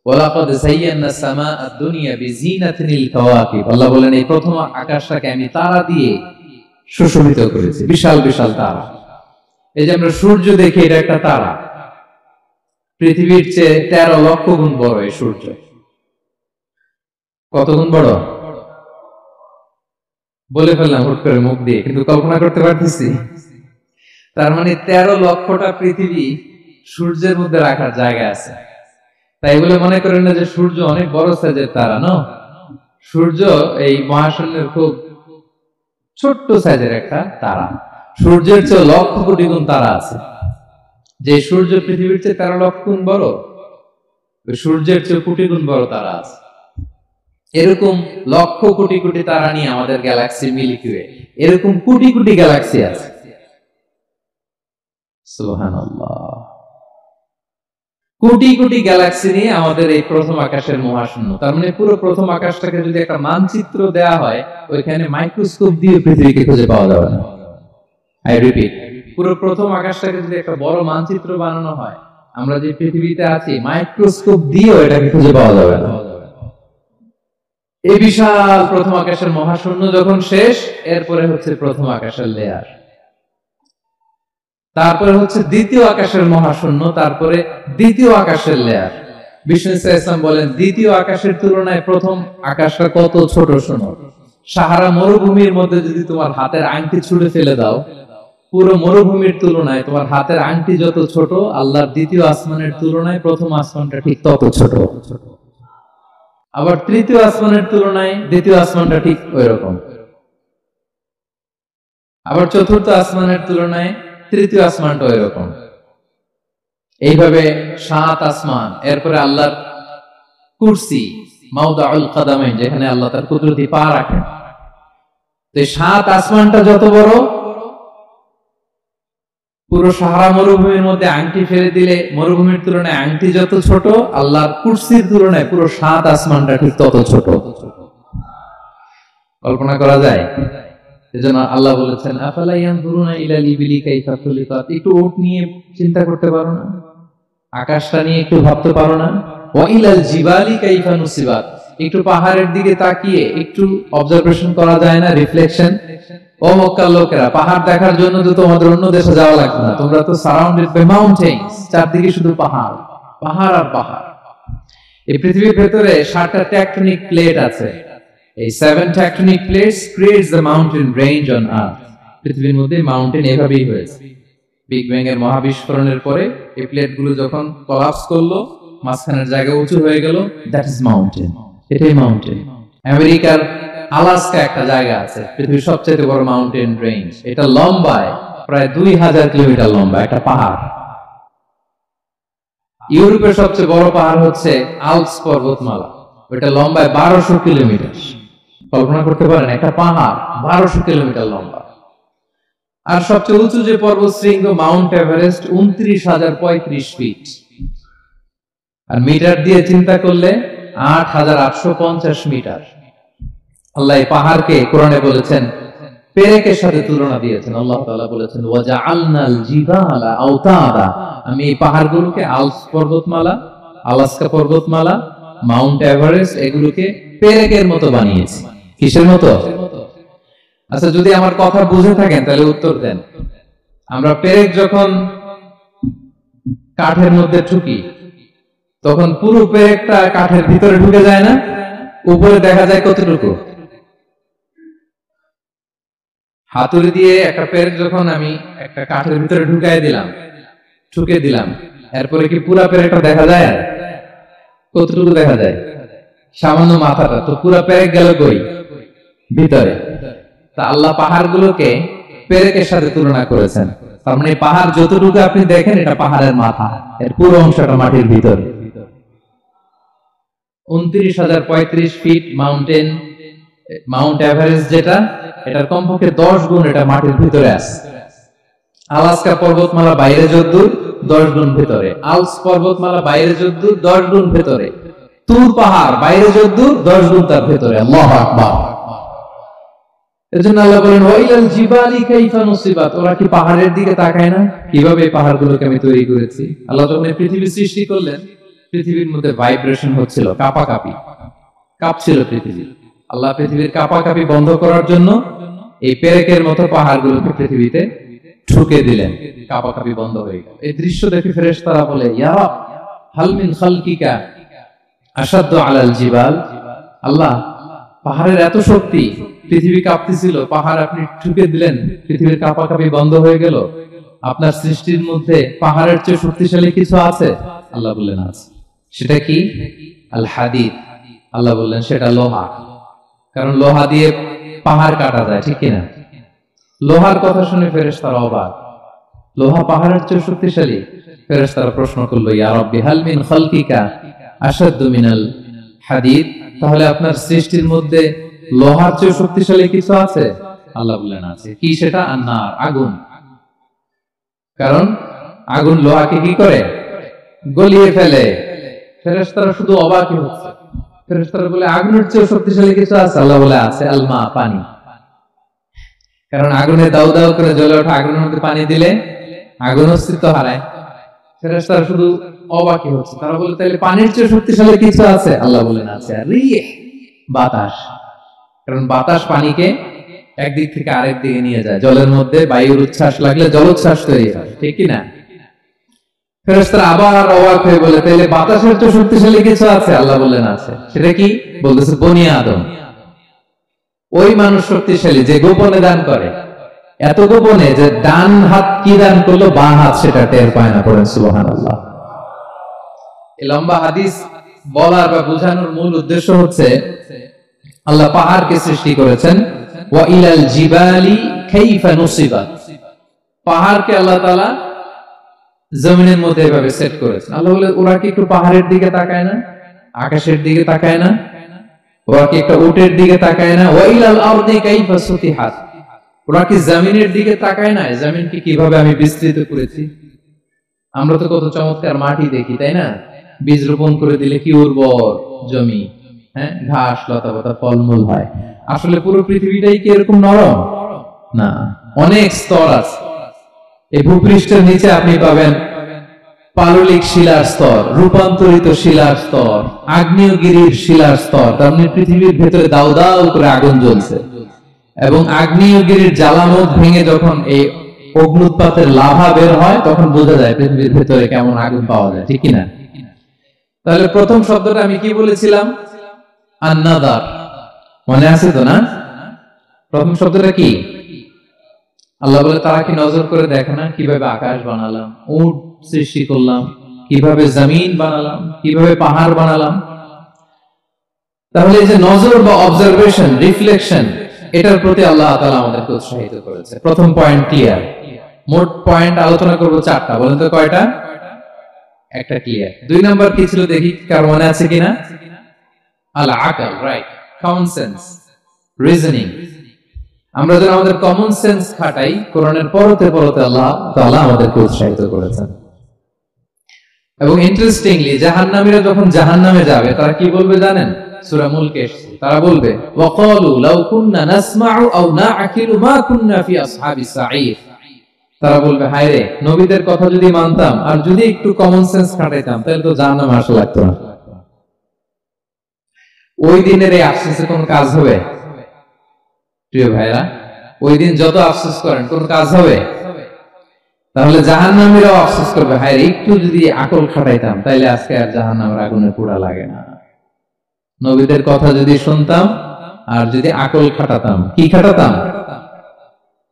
ওয়ালাকাদ যায়্যানা সামাআ দুনিয়া বিজিনাতিল কাওয়াকিব, আল্লাহ বলেন এই প্রথম আকাশটাকে আমি তারা দিয়ে সুশোভিত করেছি, বিশাল বিশাল তারা। এই যে আমরা সূর্য দেখি, এটা একটা তারা, পৃথিবীর চেয়ে 13 লক্ষ গুণ বড় এই সূর্য। কত গুণ বড় বলে ফেললাম হুট করে মুখ দিয়ে, কিন্তু কল্পনা করতে পারতেছি। তার মানে 13 লক্ষটা পৃথিবী সূর্যের মধ্যে রাখার জায়গা আছে। তাই বলে মনে করেন না যে সূর্য অনেক বড় সাইজের তারা, না। সূর্য এই মহাশূন্যের খুব ছোট্ট সাইজের একটা তারা। সূর্যের চেয়ে লক্ষ কোটি গুণ তারা আছে। যে সূর্য পৃথিবীর চেয়ে 13 লক্ষ গুণ বড়, ওই সূর্যের চেয়ে কোটি গুণ বড় তারা আছে। এরকম লক্ষ কোটি কোটি তারা নিয়ে আমাদের গ্যালাক্সি মিল্কি ওয়ে, এরকম কোটি কোটি গ্যালাক্সি আছে। সুবহানাল্লাহ, কোটি কোটি গ্যালাক্সি নিয়ে আমাদের এই প্রথম আকাশের মহাশূন্য। তার মানে পুরো প্রথম আকাশটাকে যদি একটা মানচিত্র দেয়া হয়, ওইখানে মাইক্রোস্কোপ দিয়ে পৃথিবীকে খুঁজে পাওয়া যাবে না। আই রিপিট, পুরো প্রথম আকাশটাকে যদি একটা বড় মানচিত্র বানানো হয়, আমরা যে পৃথিবীতে আছি মাইক্রোস্কোপ দিয়েও এটাকে খুঁজে পাওয়া যাবে না। এই বিশাল প্রথম আকাশের মহাশূন্য যখন শেষ, এরপরে হচ্ছে প্রথম আকাশের লেয়ার, তারপরে হচ্ছে দ্বিতীয় আকাশের মহাশূন্য, তারপরে দ্বিতীয় আকাশের লেয়ার। বিষ্ণু ইসলাম বলেন দ্বিতীয় আকাশের তুলনায় প্রথম আকাশটা কত ছোট শোনো। সাহারা মরুভূমির মধ্যে যদি তোমার হাতের আংটি ছুঁড়ে ফেলে দাও, পুরো মরুভূমির তুলনায় তোমার হাতের আংটি যত ছোট, আল্লাহর দ্বিতীয় আসমানের তুলনায় প্রথম আসমানটা ঠিক তত ছোট। আবার তৃতীয় আসমানের তুলনায় দ্বিতীয় আসমানটা ঠিক ওই রকম। আবার চতুর্থ আসমানের তুলনায় তৃতীয় আসমানটা ওই রকম। এইভাবে 7 আসমান, এরপরে আল্লাহর কুরসি, মাওদাউল কাদামাইন, যেখানে আল্লাহ তার কুদরতি পা রাখেন। তো 7 আসমানটা যত বড়, পুরো সাহারা মরুভূমির মধ্যে আংটি ফেলে দিলে মরুভূমির তুলনায় আংটি যত ছোট, আল্লাহর কুরসির তুলনায় পুরো 7 আসমানটা ঠিক তত ছোট। কল্পনা করা যায়? এজন্য আল্লাহ বলেছেন আফালা ইয়ানজুরুনা ইলাল ইবিলি কাইফা খুলিকাত, একটু উট নিয়ে চিন্তা করতে পারো না? আকাশটা নিয়ে একটু ভাবতে পারো না? ওয়া ইলাল জিবালি কাইফা নুসিবাত, একটু পাহাড়ের দিকে তাকিয়ে একটু অবজারভেশন করা যায় না, রিফ্লেকশন। ও মক্কার লোকেরা, পাহাড় দেখার জন্য তো তোমাদের অন্য দেশে যাওয়া লাগবে না, তোমরা তো সারাউন্ডেড বাই মাউন্টেন্স, চারদিকে শুধু পাহাড়, পাহাড় আর পাহাড়। এই পৃথিবীর ভেতরে 7টা টেকটনিক প্লেট আছে। এই 7 tectonic plates creates the mountain range on earth. পৃথিবীর মধ্যে মাউন্টেন এভাবেই হয়েছে। বিগ ব্যাং এর মহাবিস্ফোরণের পরে এই প্লেটগুলো যখন কোলাপস করলো, মাঝখানের জায়গা উঁচু হয়ে গেল, দ্যাট ইজ মাউন্টেন। এটাই মাউন্টেন। আমেরিকার আলাস্কা একটা জায়গা আছে, পৃথিবীর সবচেয়ে বড় মাউন্টেন রেঞ্জ। এটা লম্বায় প্রায় 2000 কিলোমিটার লম্বা একটা পাহাড়। ইউরোপের সবচেয়ে বড় পাহাড় হচ্ছে আল্পস পর্বতমালা, ওটা লম্বায় 1200 কিলোমিটার। কল্পনা করতে পারেন, একটা পাহাড় 1200 কিলোমিটার লম্বা। আর সবচেয়ে উঁচু যে পর্বতশৃঙ্গ মাউন্ট এভারেস্ট 29,035 ফিট। আর মিটার দিয়ে চিন্তা করলে 8,850 মিটার। আল্লাহ এই পাহাড়কে কোরআনে বলেছেন পেরেকের সাথে তুলনা দিয়েছেন। আল্লাহ তাআলা বলেছেন ওয়াজআলনাল জিবালা আওতাদা, আমি এই পাহাড়গুলোকে আলস পর্বতমালা, আলাস্কা পর্বতমালা, মাউন্ট এভারেস্ট এগুলোকে পেরেকের মতো বানিয়েছি। কিসের মতো? আচ্ছা, যদি আমার কথা বুঝে থাকেন তাহলে উত্তর দেন। আমরা পেরেক যখন কাঠের মধ্যে ঠুকি তখন পুরো পেরেকটা কাঠের ভিতরে ঢুকে যায় না? উপরে দেখা যায় কতটুকু? হাতুড়ি দিয়ে একটা পেরেক যখন আমি একটা কাঠের ভিতরে ঠুকে দিলাম, এরপরে কি পুরা পেরেকটা দেখা যায়? আর কতটুকু দেখা যায়? সামান্য মাথাটা। তো পুরা পেরেক গেল কই? ভিতরে। তা আল্লাহ পাহাড়গুলোকে পেরেকের সাথে তুলনা করেছেন। তার মানে পাহাড় যতটুকু আপনি দেখেন এটা পাহাড়ের মাথা, এর পুরো অংশটা মাটির ভিতরে। 29,035 ফিট মাউন্ট এভারেস্ট যেটা, এটার কমপক্ষে 10 গুণ এটা মাটির ভিতরে আছে। আলাস্কা পর্বতমালা বাইরে যদ্দূর 10 গুণ ভিতরে, আলস পর্বতমালা বাইরে যদ্দূর 10 গুণ ভিতরে, তুর পাহাড় বাইরে যদ্দূর 10 গুণ তার ভিতরে। আল্লাহু আকবার। এজন্য আল্লাহ বলেন ওয়াইলাল জিবালি কাইফা নুসিবাত, ওরা কি পাহাড়ের দিকে তাকায় না? কিভাবে এই পাহাড়গুলোকে আমি তৈরি করেছি। আল্লাহ যখন পৃথিবী সৃষ্টি করলেন, পৃথিবীর মধ্যে ভাইব্রেশন হচ্ছিল, কাঁপছিল পৃথিবী। আল্লাহ পৃথিবীর কাঁপাকাঁপি বন্ধ করার জন্য এই পেরেকের মতো পাহাড়গুলোকে পৃথিবীতে ঠুকে দিলেন, কাঁপাকাঁপি বন্ধ হয়ে গেল। এই দৃশ্য দেখে ফেরেশতারা বলে ইয়া রাব হাল মিন খালকিকা আশাদ্দু আলাল জিবাল, আল্লাহ পাহাড়ের এত শক্তি, পৃথিবী কাঁপতেছিল, পাহাড় আপনি ঠুকে দিলেন, পৃথিবীর কাঁপাকাঁপি বন্ধ হয়ে গেল। আপনার সৃষ্টির মধ্যে পাহাড়ের চেয়ে শক্তিশালী কিছু আছে? আল্লাহ বললেন আছে। সেটা কি? আল হাদিদ। আল্লাহ বললেন সেটা লোহা। কারণ লোহা দিয়ে পাহাড় কাটা যায়, ঠিক কিনা? লোহার কথা শুনে ফেরেশতারা অবাক, লোহা পাহাড়ের চেয়ে শক্তিশালী? ফেরেশতারা প্রশ্ন করলো ইয়া রাব্বি হাল মিন খালকিকা আশাদ্দু মিনাল হাদিদ, তাহলে আপনার সৃষ্টির মধ্যে লোহার চেয়ে শক্তিশালী কিছু আছে? আল্লাহ বললেন আছে। কি সেটা? আন্নার, আগুন। কারণ আগুন লোহাকে কি করে? গলিয়ে ফেলে। ফেরেশতারা শুধু অবাকই হচ্ছে। ফেরেশতারা বলে আগুনের চেয়ে শক্তিশালী কিছু আছে? আল্লাহ বলে আছে আল মা, পানি। কারণ আগুনে দাউ দাউ করে জ্বলে ওঠা আগুনের মধ্যে পানি দিলে আগুন অস্তিত্ব হারায়। ফেরেশতারা শুধু অবাকই হচ্ছে। তারা বলে তাহলে পানির চেয়ে শক্তিশালী কিছু আছে? আল্লাহ বলেন আছে রিহ, বাতাস। কারণ বাতাস পানিকে একদিক থেকে আরেক দিকে নিয়ে যায়। জলের মধ্যে বায়ুর উচ্ছ্বাস লাগলে জলোচ্ছ্বাস তৈরি হয়, ঠিক কি না? ফেরেশতারা আবার অবাক হয়ে বলে তাহলে বাতাসের চেয়ে শক্তিশালী কিছু আছে? আল্লাহ বললেন আছে। সেটা কি? বলতেছে বনি আদম। ওই মানুষ শক্তিশালী যে গোপনে দান করে, এত গোপনে যে ডান হাত কি দান করলো, বাঁ হাত সেটা টের পায় না। পড়েন সুবহানাল্লাহ। এই লম্বা হাদিস বলার বা বোঝানোর মূল উদ্দেশ্য হচ্ছে আল্লাহ পাহাড়কে সৃষ্টি করেছেন ওয়া ইলাল জিবালি কাইফা নুসিবাত, পাহাড়কে আল্লাহ তাআলা জমিনের মধ্যে এভাবে সেট করেছেন। আল্লাহ বলে ওরা কি একটু পাহাড়ের দিকে তাকায় না? আকাশের দিকে তাকায় না? ওরা কি একটা উটের দিকে তাকায় না? ওয়া ইলাল আরদি কাইফা সুতিহাত, ওরা কি জমিনের দিকে তাকায় না? জমিনকে কিভাবে আমি বিস্তৃত করেছি। আমরা তো কত চমৎকার মাটি দেখি, তাই না? বীজ রোপণ করে দিলে কি উর্বর জমি, হ্যাঁ, ঘাস লতাপাতা ফলমূল হয়। আসলে পুরো পৃথিবীটাই কি এরকম নরম? না, অনেক স্তর আছে। এই ভূপৃষ্ঠের নিচে আপনি পাবেন পাললিক শিলার স্তর, রূপান্তরিত শিলার স্তর, আগ্নেয়গিরির শিলার স্তর। তার মানে পৃথিবীর ভেতরে দাউ দাউ করে আগুন জ্বলছে, এবং আগ্নেয়গিরির জ্বালামুখ ভেঙে যখন এই অগ্নুৎপাতের লাভা বের হয় তখন বোঝা যায় পৃথিবীর ভেতরে কেমন আগুন পাওয়া যায়, ঠিক কিনা? তাহলে প্রথম শব্দটা আমি কি বলেছিলাম? আন-নাযার। মনে আছে তো না? প্রথম শব্দটা কি? আল্লাহ বলে তারা কি নজর করে দেখে না কিভাবে আকাশ বানালাম, উট সৃষ্টি করলাম, কিভাবে জমিন বানালাম, কিভাবে পাহাড় বানালাম। তাহলে এই যে নজর বা অবজারভেশন, রিফ্লেকশন, এটার প্রতি আল্লাহ তাআলা আমাদেরকে উৎসাহিত করেছে। প্রথম পয়েন্ট ক্লিয়ার। মোট পয়েন্ট আলোচনা করব 4টা। বলেন তো কয়টা? একটা ক্লিয়ার। 2 নাম্বার কি ছিল দেখি, কার মনে আছে কিনা? আল আকল, রাইট, কমন সেন্স, রিজনিং। আমরা যেন আমাদের কমন সেন্স খাটাই, কোরআনের পরতে পরতে আল্লাহ তাআলা আমাদেরকে উৎসাহিত করেছেন। এবং ইন্টারেস্টিংলি জাহান্নামীরা যখন জাহান্নামে যাবে তারা কি বলবে জানেন? সূরা মুলকে এসেছে। তারা বলবে ওয়াকালু লাউ কুননা নাসমাউ আও নাআকিলু মা কুননা ফি আসহাবিস সাঈর। তারা বলবে হায় রে, নবীদের কথা যদি মানতাম আর যদি একটু কমন সেন্স খাটাইতাম তাহলে তো জাহান্নামে আসা লাগতো না। ওই দিনের এই আফসোসে কোনো কাজ হবে? প্রিয় ভাইরা, ওই দিন যত আফসোস করেন কোনো কাজ হবে? তাহলে জাহান্নামীরাও আফসোস করবে হায় রে, একটু যদি আকল খাটাইতাম তাইলে আজকে আর জাহান্নামের আগুনে পোড়া লাগে না। নবীদের কথা যদি শুনতাম আর যদি আকল খাটাতাম, কি খাটাতাম,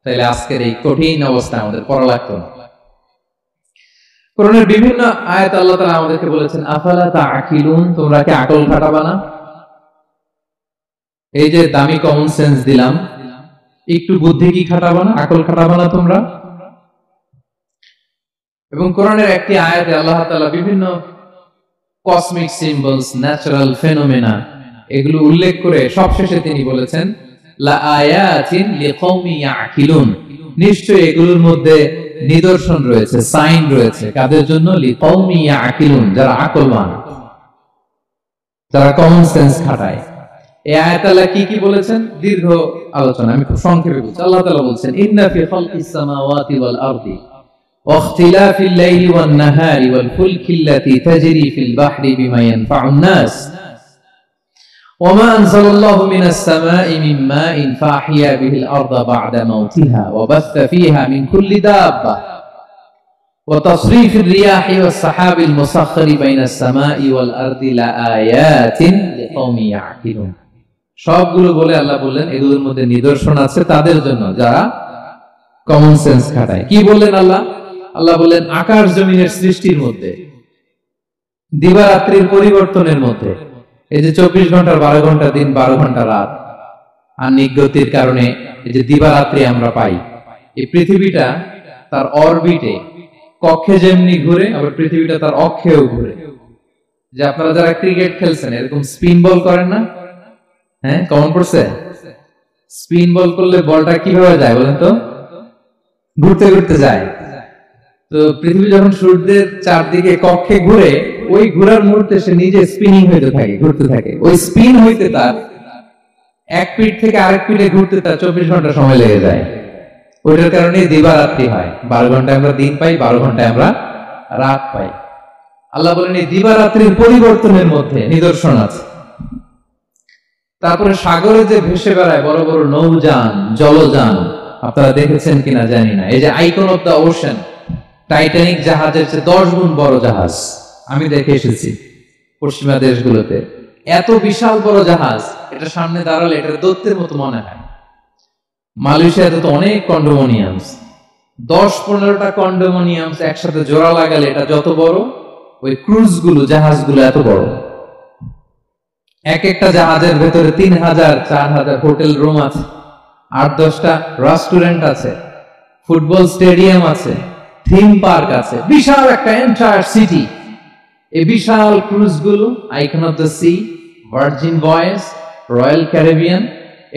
তাহলে আজকের এই কঠিন অবস্থা আমাদের পড়া লাগতো না। কোরআনের বিভিন্ন আয়াত আল্লাহ তাআলা আমাদেরকে বলেছেন আফালা তাআকিলুন, তোমরা কি আকল খাটাবা না? এই যে দামি কমন সেন্স দিলাম, একটু বুদ্ধি কি খাটাবা না, আকল খাটাবা না তোমরা? এবং কোরআনের একটি আয়াতে আল্লাহ তাআলা বিভিন্ন কসমিক সিম্বলস, ন্যাচারাল ফেনোমেনা এগুলো উল্লেখ করে সবশেষে তিনি বলেছেন লা আয়াতিন লিকওমি ইয়াকিলুন, নিশ্চয়ই এগুলোর মধ্যে নিদর্শন রয়েছে, সাইন রয়েছে, কাদের জন্য? লিকওমি ইয়াকিলুন, যারা আকলবান, যারা কমন সেন্স খাটায়। এই আয়াতে আল্লাহ কি কি বলেছেন দীর্ঘ আলোচনা, আমি খুব সংক্ষেপে বলছি। আল্লাহ তাআলা বলেছেন ইন্না ফি খালকিস সামাওয়াতি ওয়াল আরদি واختلاف الليل والنهار والفلك التي تجري في البحر بما ينفع الناس وما أنزل الله من السماء من ماء فأحيا به الأرض بعد موتها وبث فيها من كل دابة وتصريف الرياح والسحاب المسخر بين السماء والأرض لآيات لقوم يعقلون। সবগুলো বলে আল্লাহ বললেন এগুলোর মধ্যে নিদর্শন আছে তাদের জন্য যারা কমন সেন্স খাটায়। কি বললেন আল্লাহ? আল্লাহ বললেন আকাশ জমিনের সৃষ্টির মধ্যে, দিবারাত্রির পরিবর্তনের মধ্যে, এই যে 24 ঘন্টার 12 ঘন্টা দিন, 12 ঘন্টা রাত, আহ্নিক গতির কারণে এই যে দিবারাত্রি আমরা পাই, এই পৃথিবীটা তার অরবিটে কক্ষে যেমনি ঘুরে, আবার পৃথিবীটা তার অক্ষেও ঘুরে। যে আপনারা যারা ক্রিকেট খেলছেন এরকম স্পিন বল করেন না? হ্যাঁ, কমন পড়ছে? স্পিন বল করলে বলটা কিভাবে যায় বলেন তো? ঘুরতে ঘুরতে যায়। তো পৃথিবী যখন সূর্যের চারদিকে কক্ষে ঘুরে, ওই ঘোরার মুহূর্তে সে নিজে স্পিনিং হইতে থাকে, ঘুরতে থাকে। ওই স্পিন হইতে তার এক পিঠ থেকে আরেক পিঠে ঘুরতে তার 24 ঘন্টা সময় লেগে যায়। ওইটার কারণে দিবারাত্রি হয়। 12 ঘন্টায় আমরা দিন পাই, 12 ঘন্টায় আমরা রাত পাই। আল্লাহ বলেন এই দিবারাত্রির পরিবর্তনের মধ্যে নিদর্শন আছে। তারপরে সাগরে যে ভেসে বেড়ায় বড় বড় নৌযান, জলযান, আপনারা দেখেছেন কিনা জানি না, এই যে icon of the ocean, Titanic জাহাজের চেয়ে 10 গুণ বড় জাহাজ, আমি দেখে এসেছি পশ্চিমা দেশগুলোতে। এত বিশাল বড় জাহাজ, এটা সামনে দাঁড়ালে এটা দৈত্যের মতো মনে হয়। মালয়েশিয়াতে তো অনেক কন্ডোমোনিয়ামস, 10-15টা কন্ডোমোনিয়ামস একসাথে জোড়া লাগালে এটা যত বড়, ওই ক্রুজ গুলো, জাহাজগুলো এত বড়। এক একটা জাহাজের ভেতরে 3000-4000 হোটেল রুম আছে, 8-10টা রেস্টুরেন্ট আছে, ফুটবল স্টেডিয়াম আছে, থিম পার্ক আছে, বিশাল একটা এন্টায়ার সিটি। এই বিশাল ক্রুজ গুলো, icon of the sea, virgin voice, royal Caribbean,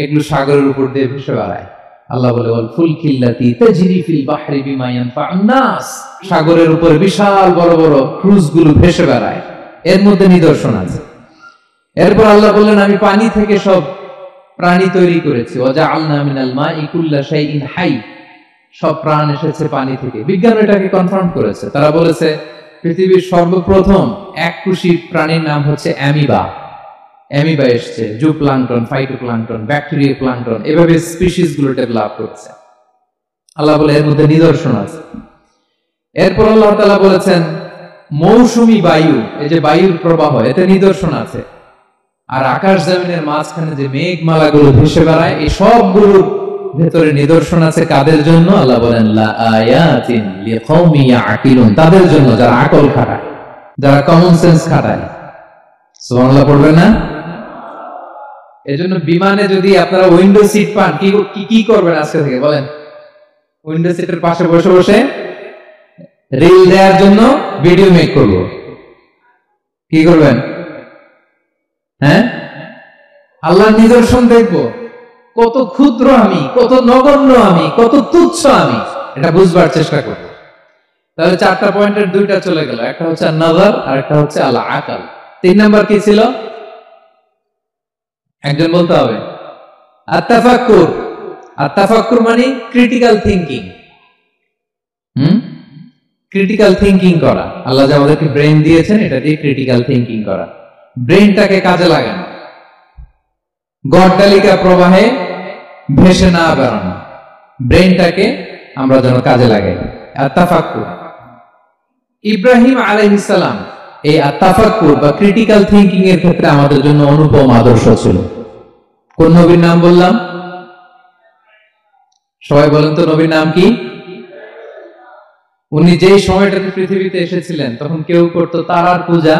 এগুলো সাগরের উপর দিয়ে ভেসে বেড়ায়। আল্লাহ বলে ওয়াল ফুলকিল্লাতি তাজরি ফিল বাহরি বিমা ইয়ানফাউন নাস, সাগরের উপর বিশাল বড় বড় ক্রুজ গুলো ভেসে বেড়ায়, এর মধ্যে নিদর্শন আছে। এরপর আল্লাহ বললেন আমি পানি থেকে সব প্রাণী তৈরি করেছি, ওয়াজআলনা মিনাল মাই কুল্লা শাইইন হাই, সব প্রাণ এসেছে পানি থেকে। বিজ্ঞান এটাকে কনফার্ম করেছে। তারা বলেছে পৃথিবীর সর্বপ্রথম এককোষী প্রাণীর নাম হচ্ছে অ্যামিবা। অ্যামিবা এসছে, জুপ্লাঙ্কটন, ফাইটোপ্লাঙ্কটন, ব্যাকটেরিয়া প্লাঙ্কটন, এভাবে স্পিসিস গুলো ডেভেলপ করছে। আল্লাহ বলে এর মধ্যে নিদর্শন আছে। এরপর আল্লাহ তাআলা বলেছেন মৌসুমী বায়ু, এই যে বায়ুর প্রবাহ, এতে নিদর্শন আছে। আর আকাশ জমিনের মাঝখানে যে মেঘমালাগুলো ভেসে বেড়ায়, এই সবগুলোর ভেতরে নিদর্শন আছে। কাদের জন্য? আল্লাহ বলেন লা আয়াতিন লিকওমি ইয়াকিলুন, তাদের জন্য যারা আকল খাটায়, যারা কমন সেন্স খাটায়। সুবহানাল্লাহ পড়বেন না? এজন্য বিমানে যদি আপনারা উইন্ডো সিট পান, কি করবেন আজকে থেকে বলেন? উইন্ডো সিটের পাশে বসে বসে রিল দেওয়ার জন্য ভিডিও মেক করব। কি করবেন? হ্যাঁ, আল্লাহর নিদর্শন দেখবো, কত ক্ষুদ্র আমি, কত নগণ্য আমি, কত তুচ্ছ আমি, এটা বুঝবার চেষ্টা করব। তাহলে 4টা পয়েন্টের 2টা চলে গেল, একটা হচ্ছে নাযার আর একটা হচ্ছে আল আকাল। 3 নাম্বার কি ছিল? একজন বলতে হবে। আত-তাফাক্কুর, আত-তাফাক্কুর মানে ক্রিটিক্যাল থিংকিং। ক্রিটিক্যাল থিংকিং করা। আল্লাহ যে আমাদেরকে ব্রেন দিয়েছেন, এটা দিয়ে ক্রিটিক্যাল থিংকিং করা, ব্রেনটাকে কাজে লাগানো, গড়তালিকা প্রবাহে ভেসে না বেড়ানো, ব্রেনটাকে আমরা যেন কাজে লাগাই। আত-তাফাক্কুর। ইব্রাহিম আলাইহিস সালাম এই আত-তাফাক্কুর বা ক্রিটিক্যাল থিংকিং এর ক্ষেত্রে আমাদের জন্য অনুপম আদর্শ ছিল। কোন নবীর নাম বললাম? সবাই বলেন তো নবীর নাম কি? উনি যেই সময়টাতে পৃথিবীতে এসেছিলেন তখন কেউ করত তারার পূজা,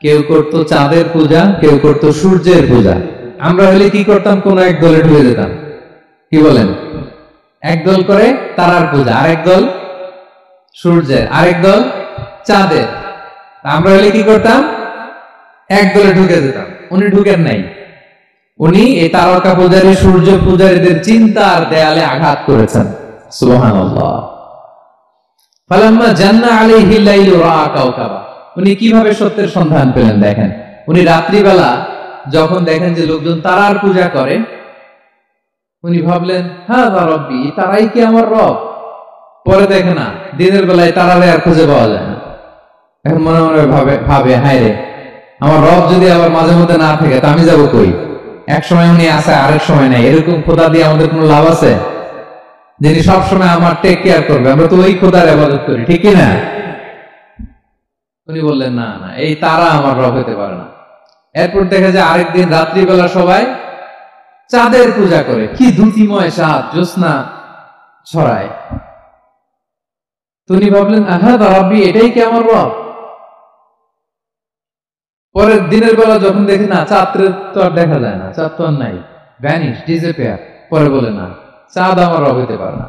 কেউ করত চাঁদের পূজা, কেউ করত সূর্যের পূজা। আমরা হলে কি করতাম? কোন এক দলে ঢুকে যেতাম। কি বলেন? এক দল করে তারার পূজা, আরেক দল সূর্যের, আরেক দল চাঁদের। আমরা হলে কি করতাম? এক দলে ঢুকে যেতাম। উনি ঢুকেন নাই। উনি এই তারকা পূজারী, সূর্য পূজারীদের চিন্তার দেয়ালে আঘাত করেছেন। সুবহানাল্লাহ। ফালাম্মা জান্না আলাইহিল লাইলু রাআ কাওকাবা। উনি কিভাবে সত্যের সন্ধান পেলেন দেখেন। উনি রাত্রিবেলা যখন দেখেন যে লোকজন তারার পূজা করে, উনি ভাবলেন, হ্যাঁ রব্বি, তারাই কি আমার রব? পরে দেখে না, দিনের বেলায় তারারে আর খুঁজে পাওয়া যায় না। এখন মনে মনে ভাবে হায় রে, আমার রব যদি আবার মাঝে মধ্যে না থাকে তা আমি যাবো কই? এক সময় উনি আসে, আরেক সময় নাই। এরকম খোদা দিয়ে আমাদের কোনো লাভ আছে? যিনি সবসময় আমার টেক কেয়ার করবে, আমরা তো ওই খোদার ইবাদত করি, ঠিক কি না? উনি বললেন না না, এই তারা আমার রব হতে পারে না। এরপর দেখা যায় আরেকদিন রাত্রিবেলা সবাই চাঁদের পূজা করে। কি দ্যুতিময় চাঁদ, জ্যোৎস্না ছড়ায়। উনি ভাবলেন, আহা রব্বি, এটাই কি আমার রব? পরের দিনের বেলা যখন দেখি না, চাঁদের তো আর দেখা যায় না, চাঁদ তো আর নাই, ভ্যানিশ, ডিসঅ্যাপিয়ার। পরে বলে না, চাঁদ আমার রব হতে পারে না।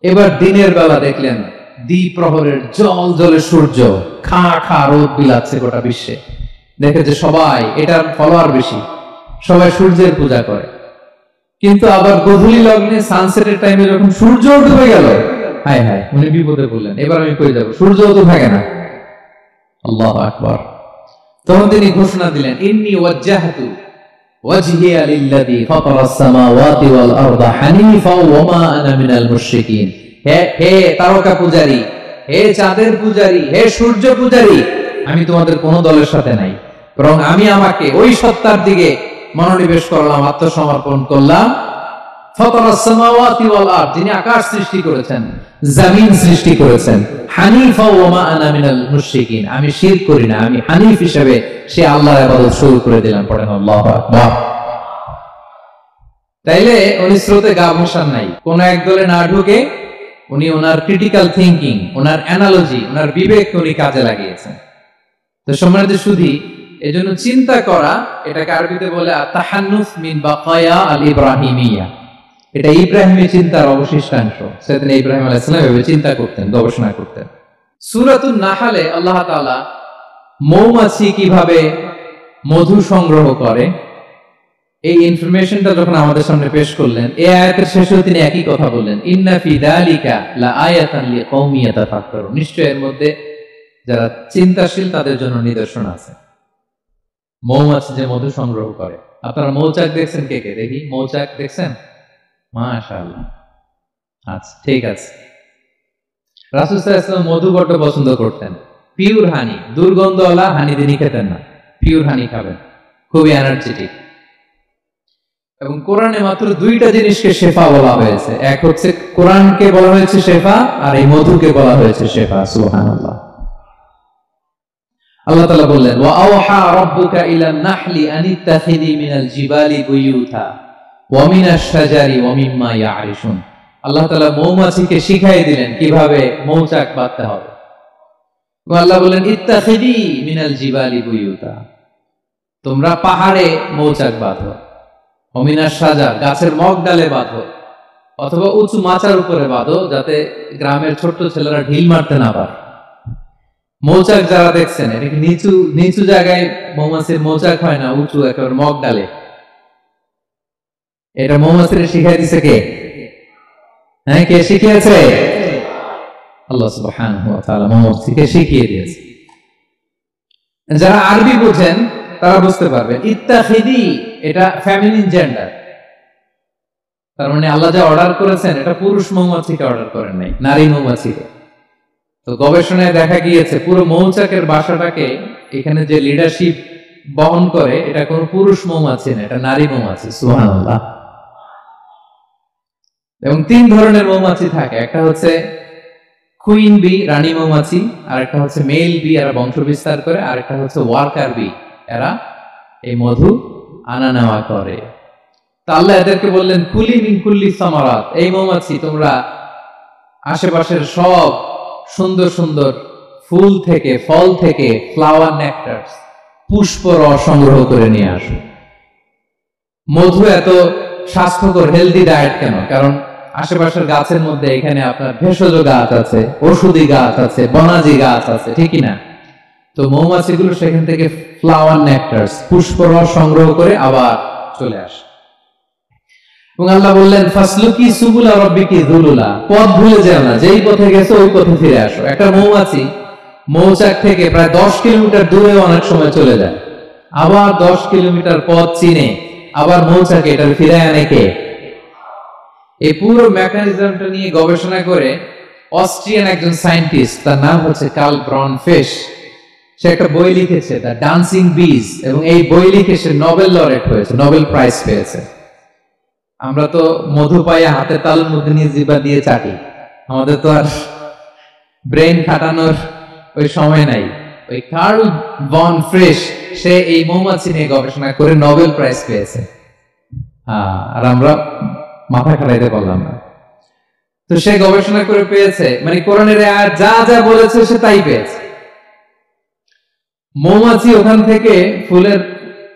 এবার দিনের বেলা দেখলেন দ্বিপ্রহরের জল জলে সূর্য খা খা রোদ বিলাচ্ছে গোটা বিশ্বে। দেখে যে সবাই এটার ফলোয়ার বেশি, সবাই সূর্যের পূজা করে। কিন্তু আবার গধূলি লগ্নে সানসেটের টাইমে যখন সূর্য ডুবে গেল, হায় হায়, উনি বিপদে পড়লেন। এবার আমি কই যাব? সূর্য তো থাকে না। আল্লাহু আকবার। তখন তিনি ঘোষণা দিলেন, ইন্নী ওয়াজ্জাহতু ওয়াজহিয়া লিল্লাযী ফাতারাস সামাওয়াতি ওয়াল আরদা হানিফা ওয়া মা আনা মিনাল মুশরিকিন। হে তারকা পূজারী, হে চাঁদের পূজারী, হে সূর্য পূজারী, আমি তোমাদের কোন দলের সাথে নাই, বরং আমি আমাকে ওই সত্তার দিকে মনোনিবেশ করলাম, আত্মসমর্পণ করলাম। ফাতারাস সামাওয়াতি ওয়াল আরদ, যিনি আকাশ সৃষ্টি করেছেন, জমিন সৃষ্টি করেছেন। হানিফা ওয়া মা আনা মিনাল মুশরিকিন, আমি শিরক করি না, আমি হানিফ হিসেবে সে আল্লাহর ইবাদত শুরু করে দিলাম। পড়েন আল্লাহু আকবার। তাইলে উনি স্রোতে গা ভাসান নাই, কোন এক দলে না ঢুকে উনি ওনার ক্রিটিক্যাল থিংকিং, ওনার অ্যানালজি, ওনার বিবেককে উনি কাজে লাগিয়েছেন। তো সম্মানিত সুধী, এজন্য চিন্তা করা, এটাকে আরবিতে বলে আত-তাহান্নুফ মিন বাকায়া আল ইব্রাহিমিয়া। এটা ইব্রাহিমী চিন্তার অবশিষ্টাংশ। সেদিন ইব্রাহিম আলাইহিস সালাম এভাবে চিন্তা করতেন, গবেষণা করতেন। সূরাতুন নাহলে আল্লাহ তাআলা মৌমাছি কিভাবে মধু সংগ্রহ করে এই ইনফরমেশনটা যখন আমাদের সামনে পেশ করলেন, এই আয়াতের শেষে তিনি একই কথা বললেন, ইন্না ফি যালিকা লা আয়াতান লিকাওমি ইয়াতাফাক্কারুন। নিশ্চয় এর মধ্যে যারা চিন্তাশীল তাদের জন্য নিদর্শন আছে। মৌমাছি যে মধু সংগ্রহ করে, আপনারা মৌচাক দেখছেন? কে কে দেখি মৌচাক দেখছেন? মাশাআল্লাহ। আচ্ছা, ঠিক আছে। রাসূল সাল্লাল্লাহু আলাইহি ওয়াসাল্লাম মধু বড় পছন্দ করতেন। পিওর হানি, দুর্গন্ধওয়ালা হানি তিনি খেতেন না, পিওর হানি খাবেন, খুবই এনার্জেটিক। এবং কোরআনে মাত্র দুইটা জিনিসকে শেফা বলা হয়েছে। এক হচ্ছে কোরআনকে বলা হয়েছে শেফা, আর এই মধুকে বলা হয়েছে শেফা। সুবহানাল্লাহ। আল্লাহ তাআলা বললেন, ওয়া আওহা রাব্বুকা ইলান নাহলি আনিত্তাখিযি মিনাল জিবালি বুয়ুতা ওয়া মিনাশ শাজারি ওয়া মিম্মা ইয়ারিশুন। আল্লাহ তাআলা মৌমাছিকে শিখাই দিলেন কিভাবে মৌচাক বাঁধতে হবে। আল্লাহ বলেন, ইত্তাখিযি মিনাল জিবালি বুয়ুতা, তোমরা পাহাড়ে মৌচাক বাঁধো, ওয়া মিনাশ শাজার, গাছের মগ ডালে বাঁধো, অথবা উঁচু মাচার উপরে বাঁধো, যাতে গ্রামের ছোট্ট ছেলেরা ঢিল মারতে না পারে। মৌচাক যারা দেখছেন, এটা কি নিচু নিচু জায়গায় মৌমাছির মৌচাক হয় না, উঁচু একেবারে মগ ডালে। এটা মৌমাছির শিখাই দিছে কে? হ্যাঁ, কে শিখিয়েছে? আল্লাহ সুবহানাহু ওয়া তাআলা মৌমাছিকে শিখিয়ে দিয়েছে। যারা আরবি বোঝেন তারা বুঝতে পারবেন। ইত্তাখিদি এটা ফেমিনিন জেন্ডার, তার মানে আল্লাহ যা অর্ডার করেছেন এটা পুরুষ মৌমাছিকে অর্ডার করেন নাই, নারী মৌমাছিকে। তো গবেষণায় দেখা গিয়েছে পুরো মৌচাকের বাসাটাকে এখানে যে লিডারশিপ বহন করে এটা কোনো পুরুষ মৌমাছি না, এটা নারী মৌমাছি। সুবহানাল্লাহ। এবং 3 ধরনের মৌমাছি থাকে, একটা হচ্ছে কুইন বি, রানী মৌমাছি, আর একটা হচ্ছে মেল বি, এরা বংশ বিস্তার করে, আর একটা হচ্ছে ওয়ার্কার বি, এরা এই মধু আনা নেওয়া করে। তা আল্লাহ এদেরকে বললেন কুলি মিন কুল্লি সামারাত, এই মৌমাছি তোমরা আশেপাশের সব সুন্দর সুন্দর ফুল থেকে, ফল থেকে, ফ্লাওয়ার নেকটার, পুষ্প রস সংগ্রহ করে নিয়ে আসো। মধু এত স্বাস্থ্যকর, হেলদি ডায়েট কেন? কারণ আশেপাশের গাছের মধ্যে এখানে আপনার ভেষজ গাছ আছে, ঔষধি গাছ আছে, বনাজি গাছ আছে, ঠিকই না? তো মৌমাছিগুলো সেখান থেকে ফ্লাওয়ার নেকটারস, পুষ্প রস সংগ্রহ করে আবার চলে আসে। এবং আল্লাহ বললেন ফাসলুকি সুবুলা রাব্বিকি যুলুলা, পথ ভুলে যেও না, যেই পথে গেছো ওই পথে ফিরে আসো। একটা মৌমাছি মৌচাক থেকে প্রায় 10 কিলোমিটার দূরে অনেক সময় চলে যায়, আবার 10 কিলোমিটার পথ চিনে আবার মৌচাকে এটা ফিরে আনে কে? এই পুরো মেকানিজমটা নিয়ে গবেষণা করে অস্ট্রিয়ান একজন সায়েন্টিস্ট, তার নাম হচ্ছে কার্ল ব্রনফিশ, সে একটা বই লিখেছে দ্য ডান্সিং বিজ, এবং এই বই লিখে সে নোবেল লরেট হয়েছে, নোবেল প্রাইজ পেয়েছে। আমরা তো মধু পাইয়া হাতের তালুর মধ্যে নিয়ে জিহ্বা দিয়ে চাটি, আমাদের তো আর ব্রেন খাটানোর ওই সময় নাই। ওই কার্ল ভন ফ্রিশ সে এই মৌমাছি নিয়ে গবেষণা করে নোবেল প্রাইজ পেয়েছে, আর আমরা মাথা খাটাইতে পারলাম না। তো সে গবেষণা করে পেয়েছে, মানে কোরআনের আয়াত যা যা বলেছে সে তাই পেয়েছে। মৌমাছি ওখান থেকে ফুলের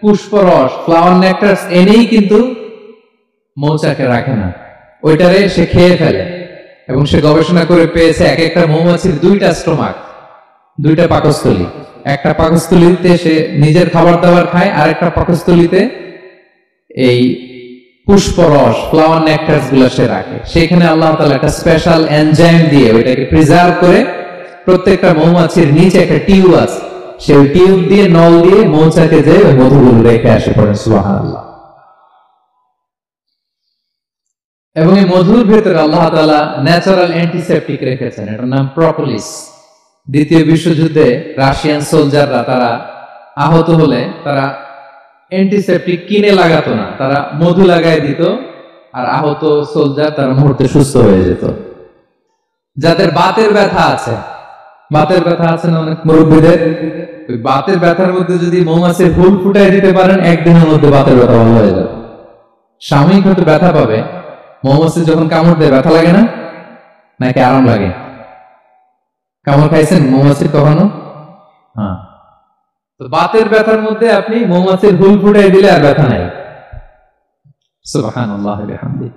পুষ্পরস, ফ্লাওয়ার নেকটারস এনেই কিন্তু মৌচাকে রাখে না, ওইটারে সে খেয়ে ফেলে। এবং সে গবেষণা করে পেয়েছে এক একটা মৌমাছির 2টা স্টোমাক, 2টা পাকস্থলী। একটা পাকস্থলীতে সে নিজের খাবার দাবার খায়, আর একটা পাকস্থলীতে এই পুষ্পরস, ফ্লাওয়ার নেকটারস গুলো সে রাখে। সেখানে আল্লাহ তাআলা একটা স্পেশাল এনজাইম দিয়ে ওইটাকে প্রিজার্ভ করে, প্রত্যেকটা মৌমাছির নিচে একটা টিউব আছে, সেই টিউব দিয়ে নল দিয়ে মৌচাকে যে ওই মধুগুলো রেখে আসে। পড়েন সুবহানাল্লাহ। এবং এই মধুর ভেতরে আল্লাহ তাআলা ন্যাচারাল অ্যান্টিসেপটিক রেখেছেন, এটার নাম প্রপোলিস। দ্বিতীয় বিশ্বযুদ্ধে রাশিয়ান সোলজাররা তারা আহত হলে তারা অ্যান্টিসেপটিক কিনে লাগাতো না, তারা মধু লাগায় দিত, আর আহত সোলজার তারা মুহূর্তে সুস্থ হয়ে যেত। যাদের বাতের ব্যথা আছে, বাতের ব্যথা আছে না অনেক মুরব্বীদের, ওই বাতের ব্যথার মধ্যে যদি মৌমাছির ফুল ফুটাই দিতে পারেন, একদিনের মধ্যে বাতের ব্যথা ভালো হয়ে যাবে। সাময়িক হয়তো ব্যথা পাবে, মৌমাছি যখন কামড় দেয় ব্যথা লাগে না, নাকি আরাম লাগে? কামড় খাইছেন মৌমাছির কখনো? হ্যাঁ। তো বাতের ব্যথার মধ্যে আপনি মৌমাছির ফুল ফুটাই দিলে আর ব্যথা নাই। সুবহানাল্লাহি ওয়া বিহামদিহি।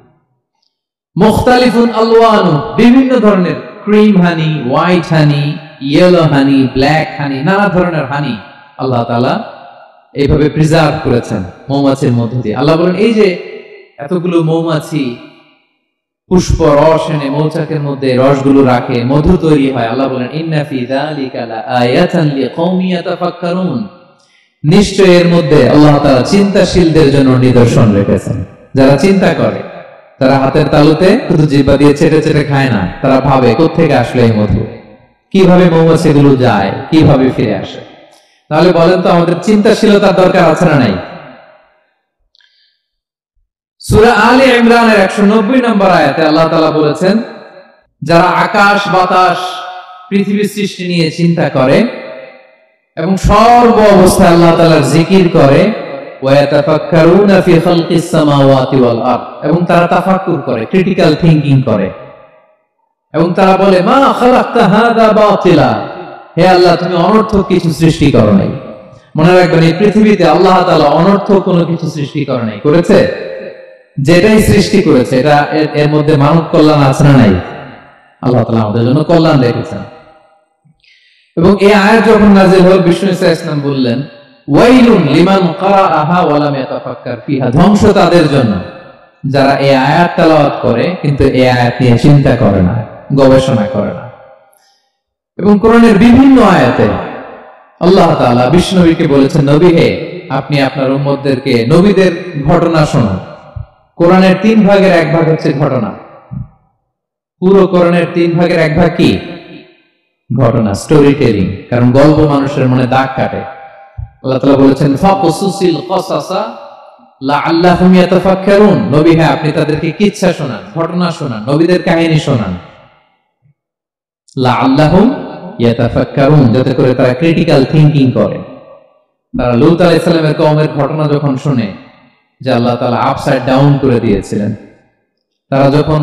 মুখতালিফুন আলওয়ানু, বিভিন্ন ধরনের ক্রিম হানি, হোয়াইট হানি, ইয়েলো হানি, ব্ল্যাক হানি, নানা ধরনের হানি আল্লাহ তাআলা এইভাবে প্রিজার্ভ করেছেন মৌমাছির মধ্য দিয়ে। আল্লাহ বলেন এই যে এতগুলো মৌমাছি পুষ্প রস এনে মৌচাকের মধ্যে রসগুলো রাখে, মধু তৈরি হয়। আল্লাহ বলেন ইন্না ফি যালিকা লাআয়াতান লিকওমিন ইয়াতাফাক্কারুন, নিশ্চয় এর মধ্যে আল্লাহ তাআলা চিন্তাশীলদের জন্য নিদর্শন রেখেছেন। যারা চিন্তা করে, তারা হাতের তালুতে শুধু জিহ্বা দিয়ে চেটে চেটে খায় না, তারা ভাবে কোত্থেকে আসলে এই মধু, কিভাবে মৌমাছিগুলো যায়, কিভাবে ফিরে আসে। তাহলে বলেন তো আমাদের চিন্তাশীলতার দরকার আছে না নাই? সূরা আলে ইমরানের 190 নম্বর আয়াতে আল্লাহ তাআলা বলেছেন, যারা আকাশ বাতাস পৃথিবী সৃষ্টি নিয়ে চিন্তা করে এবং সর্ব অবস্থায় আল্লাহ তাআলার জিকির করে, ওয়া ইয়াতাফাক্কারুনা ফি খালকিস সামাওয়াতি ওয়াল আরদ, এবং তারা তাফাক্কুর করে, ক্রিটিক্যাল থিংকিং করে, এবং তারা বলে মা খালাকতা হাযা বাতিলা, হে আল্লাহ তুমি অনর্থক কিছু সৃষ্টি করো নাই। মনে রাখবেন এই পৃথিবীতে আল্লাহ তাআলা অনর্থক কোনো কিছু সৃষ্টি করে নাই, করেছে? যেটাই সৃষ্টি করেছে এটা এর মধ্যে মানব কল্যাণ আছে না নাই? আল্লাহ তাআলা আমাদের জন্য কল্যাণ রেখেছেন। এবং এই আয়াত যখন নাযিল হল, বিষ্ণু ইসলাম বললেন ওয়াইলুন লিমান ক্বারাআহা ওয়া লাম ইয়াতাফাক্কার ফিহা, ধ্বংস তাদের জন্য যারা এই আয়াত তেলাওয়াত করে কিন্তু এই আয়াত নিয়ে চিন্তা করে না, গবেষণা করে না। এবং কোরআনের বিভিন্ন আয়াতে আল্লাহ তাআলা বিষ্ণু নবীকে বলেছেন, নবী হে আপনি আপনার উম্মতদেরকে নবীদের ঘটনা শোনান। কোরআনের 3 ভাগের 1 ভাগ হচ্ছে ঘটনা। পুরো কোরআনের 3 ভাগের 1 ভাগ কি? ঘটনা, স্টোরি টেলিং। কারণ গল্প মানুষের মনে দাগ কাটে। আল্লাহ তাআলা বলেছেন ফাকুসুসিল কসাসা লাআল্লাহুম ইয়াতাফাক্কারুন। নবী হ্যাঁ, আপনি তাদেরকে কিচ্ছা শোনান, ঘটনা শোনান, নবীদের কাহিনী শোনান। লাআল্লাহুম ইয়াতাফাক্কারুন, যাতে করে তারা ক্রিটিক্যাল থিংকিং করে। তারা লূত আলাইহিস সালামের কওমের ঘটনা যখন শুনে যে আল্লাহ তাআলা আপসাইড ডাউন করে দিয়েছিলেন, তারা যখন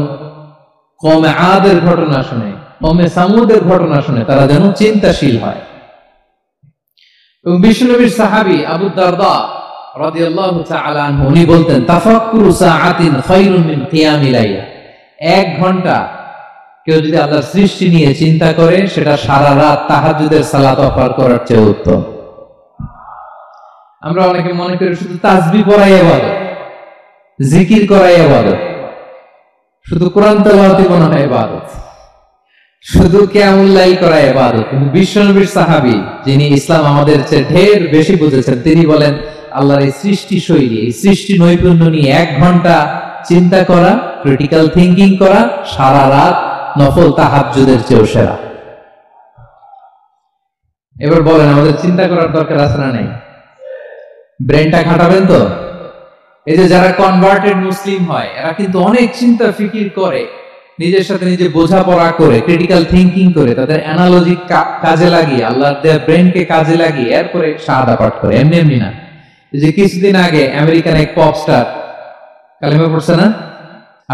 কওমে আদের ঘটনা শুনে, কওমে সামুদের ঘটনা শুনে, তারা যেন চিন্তাশীল হয়। এবং বিশ্বনবীর সাহাবী আবু দারদা রাদিয়াল্লাহু তাআলা আনহু উনি বলতেন তাফাক্কুরু সাআতিন খায়রুম মিন কিয়ামিল লাইল। 1 ঘন্টা কেউ যদি আল্লাহর সৃষ্টি নিয়ে চিন্তা করে, সেটা সারা রাত তাহাজ্জুদের সালাত পার করার চেয়ে উত্তম। আমরা অনেকে মনে করি শুধু তাসবিহ পড়াই ইবাদত, জিকির করাই ইবাদত, শুধু কোরআন তেলাওয়াতই মনে হয় ইবাদত, শুধু কিয়ামুল লাইল করা ইবাদত। কিন্তু বিশ্বনবীর সাহাবী, যিনি ইসলাম আমাদের চেয়ে ঢের বেশি বুঝেছেন, তিনি বলেন আল্লাহর এই সৃষ্টি শৈলী, এই সৃষ্টি নৈপুণ্য নিয়ে 1 ঘন্টা চিন্তা করা, ক্রিটিক্যাল থিংকিং করা, সারা রাত নফল তাহাজ্জুদের চেয়েও সেরা। এবার বলেন আমাদের চিন্তা করার দরকার আছে না নাই? ব্রেনটা খাটাবেন তো? এই যে যারা কনভার্টেড মুসলিম হয়, এরা কিন্তু অনেক চিন্তা ফিকির করে, নিজের সাথে নিজে বোঝাপড়া করে, ক্রিটিক্যাল থিংকিং করে, তাদের অ্যানালজি কাজে লাগিয়ে, আল্লাহর দেয়া ব্রেনকে কাজে লাগিয়ে এরপরে শাহাদা পাঠ করে। এমনি এমনি না। এই যে কিছুদিন আগে আমেরিকান এক পপ স্টার কালেমা পড়ছে না?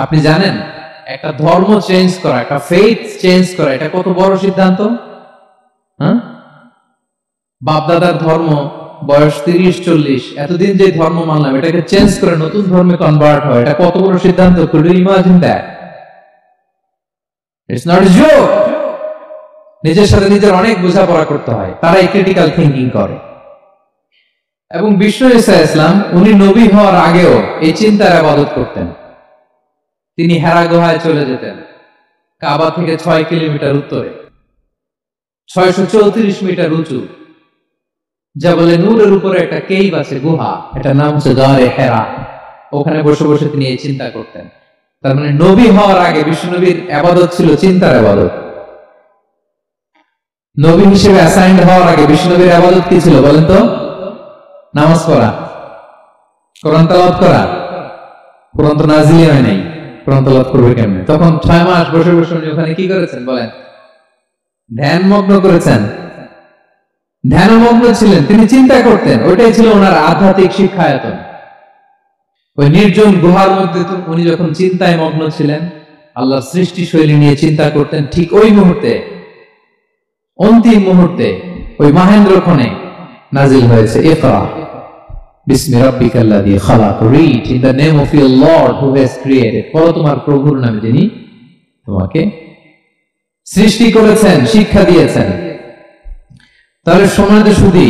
আপনি জানেন একটা ধর্ম চেঞ্জ করা, একটা ফেথ চেঞ্জ করা, এটা কত বড় সিদ্ধান্ত? হ্যাঁ, বাপদাদার ধর্ম, বয়স 30-40, এতদিন যে ধর্ম মানলাম, এটাকে চেঞ্জ করে নতুন ধর্মে কনভার্ট হয়, এটা কত বড় সিদ্ধান্ত? Could you imagine that? It's not a joke. নিজের সাথে নিজের অনেক বোঝাপড়া করতে হয়, তারাই ক্রিটিক্যাল থিংকিং করে। এবং বিষ্ণু ঈসা ইসলাম উনি নবী হওয়ার আগেও এই চিন্তার ইবাদত করতেন। তিনি হেরা গুহায় চলে যেতেন, কাবা থেকে 6 কিলোমিটার উত্তরে, 634 মিটার উঁচু জাবালে নূরের উপরে একটা কেইভ আছে, গুহা, এটা নাম হচ্ছে গারে হেরা। ওখানে বসে বসে তিনি এই চিন্তা করতেন। তার মানে নবী হওয়ার আগে বিশ্বনবীর ইবাদত ছিল চিন্তার ইবাদত। নবী হিসেবে অ্যাসাইন্ড হওয়ার আগে বিশ্বনবীর ইবাদত কি ছিল বলেন তো? নামাজ পড়া, কোরআন তেলাওয়াত করা। কোরআন তো নাজিলই হয় নাই, কোরআন তেলাওয়াত করবে কেমনে? তখন 6 মাস বসে বসে উনি ওখানে কি করেছেন বলেন? ধ্যানমগ্ন করেছেন, ধ্যানমগ্ন ছিলেন, তিনি চিন্তা করতেন। ওইটাই ছিল ওনার আধ্যাত্মিক শিক্ষায়তন। ওই নির্জন গুহার মধ্যে উনি যখন চিন্তায় মগ্ন ছিলেন, আল্লাহর সৃষ্টি শৈলী নিয়ে চিন্তা করতেন, ঠিক ওই মুহূর্তে, অন্তিম মুহূর্তে ওই মাহেন্দ্রক্ষণে নাজিল হয়েছে ইকরা বিসমি রাব্বিকাল্লাযী খালাক, read in the name of your lord who has created. পড়ো তোমার প্রভুর নামে, যিনি তোমাকে সৃষ্টি করেছেন, শিক্ষা দিয়েছেন। তাহলে সময়তে শুধু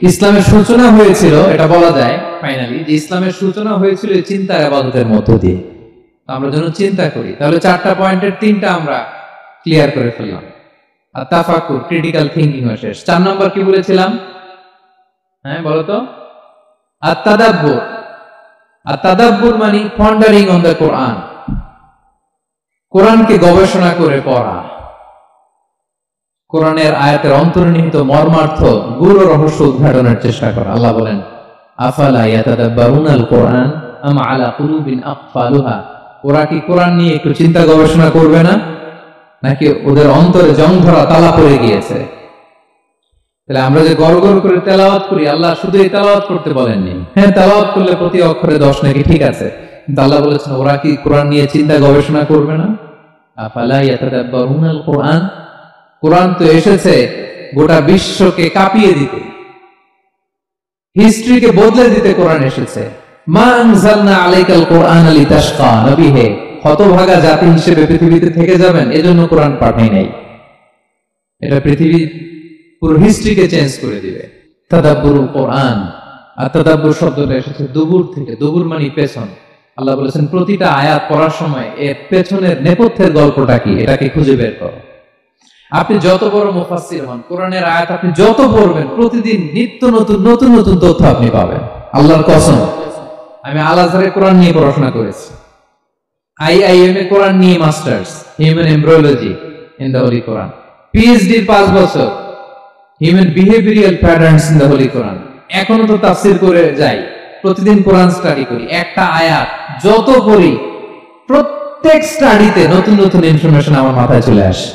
ইসলামের সূচনা হয়েছিল, এটা বলা যায় ফাইনালি যে ইসলামের সূচনা হয়েছিল এই চিন্তার ইবাদতের মধ্য দিয়ে। আমরা যেন চিন্তা করি। তাহলে 4টা পয়েন্টের 3টা আমরা ক্লিয়ার করে ফেললাম। আর তাফাক্কুর, ক্রিটিক্যাল থিংকিং শেষ। 4 নাম্বার কি বলেছিলাম? হ্যাঁ বলো তো? আত-তাদাব্বুর। আত-তাদাব্বুর মানে পন্ডারিং অন দ্য কোরআন, কোরআনকে গবেষণা করে পড়া, কোরআনের আয়াতের অন্তর্নিহিত মর্মার্থ, গূঢ় রহস্য উদ্ঘাটনের চেষ্টা করা। আল্লাহ বলেন আফালা ইয়াতাদাব্বারুনাল কোরআন আম আলা কুলুবিন আকফালুহা। ওরা কি কোরআন নিয়ে একটু চিন্তা গবেষণা করবে না, নাকি ওদের অন্তরে জং ধরা তালা পড়ে গিয়েছে? তাহলে আমরা যে গড়গড় করে তেলাওয়াত করি, আল্লাহ শুধু এই তেলাওয়াত করতে বলেননি। হ্যাঁ, তেলাওয়াত করলে প্রতি অক্ষরে 10 নাকি, ঠিক আছে, কিন্তু আল্লাহ বলেছেন ওরা কি কোরআন নিয়ে চিন্তা গবেষণা করবে না? আফালা ইয়াতাদাব্বারুনাল কোরআন। কোরআন তো এসেছে গোটা বিশ্বকে কাঁপিয়ে দিতে, হিস্ট্রিকে বদলে দিতে কোরআন এসেছে। মা আনজালনা আলাইকাল কোরআন লিতাশকা। নবী হে, হতভাগা জাতি হিসেবে পৃথিবীতে থেকে যাবেন, এজন্য কোরআন পাঠাই নাই। এটা পৃথিবীর পুরো হিস্ট্রিকে চেঞ্জ করে দিবে। তাদাব্বুরুল কোরআন। আর তাদাব্বুর শব্দটা এসেছে দুবুর থেকে। দুবুর মানে পেছন। আল্লাহ বলেছেন প্রতিটা আয়াত পড়ার সময় এর পেছনের নেপথ্যের গল্পটা কি, এটাকে খুঁজে বের করো। আপনি যত বড় মুফাসসির হন, কোরআনের আয়াত আপনি যত পড়বেন, প্রতিদিন নিত্য নতুন নতুন নতুন তথ্য আপনি পাবেন। আল্লাহর কসম, আমি আল আজহারে কোরআন নিয়ে পড়াশোনা করেছি, আইআইএম এ কোরআন নিয়ে masters, human embryology in the holy Quran, PhD 5 বছর, human behavioural patterns in the holy Quran. এখনো তো তাফসীর করে যাই, প্রতিদিন কোরআন স্টাডি করি, একটা আয়াত যত পড়ি প্রত্যেক স্টাডিতে নতুন নতুন ইনফরমেশন আমার মাথায় চলে আসে।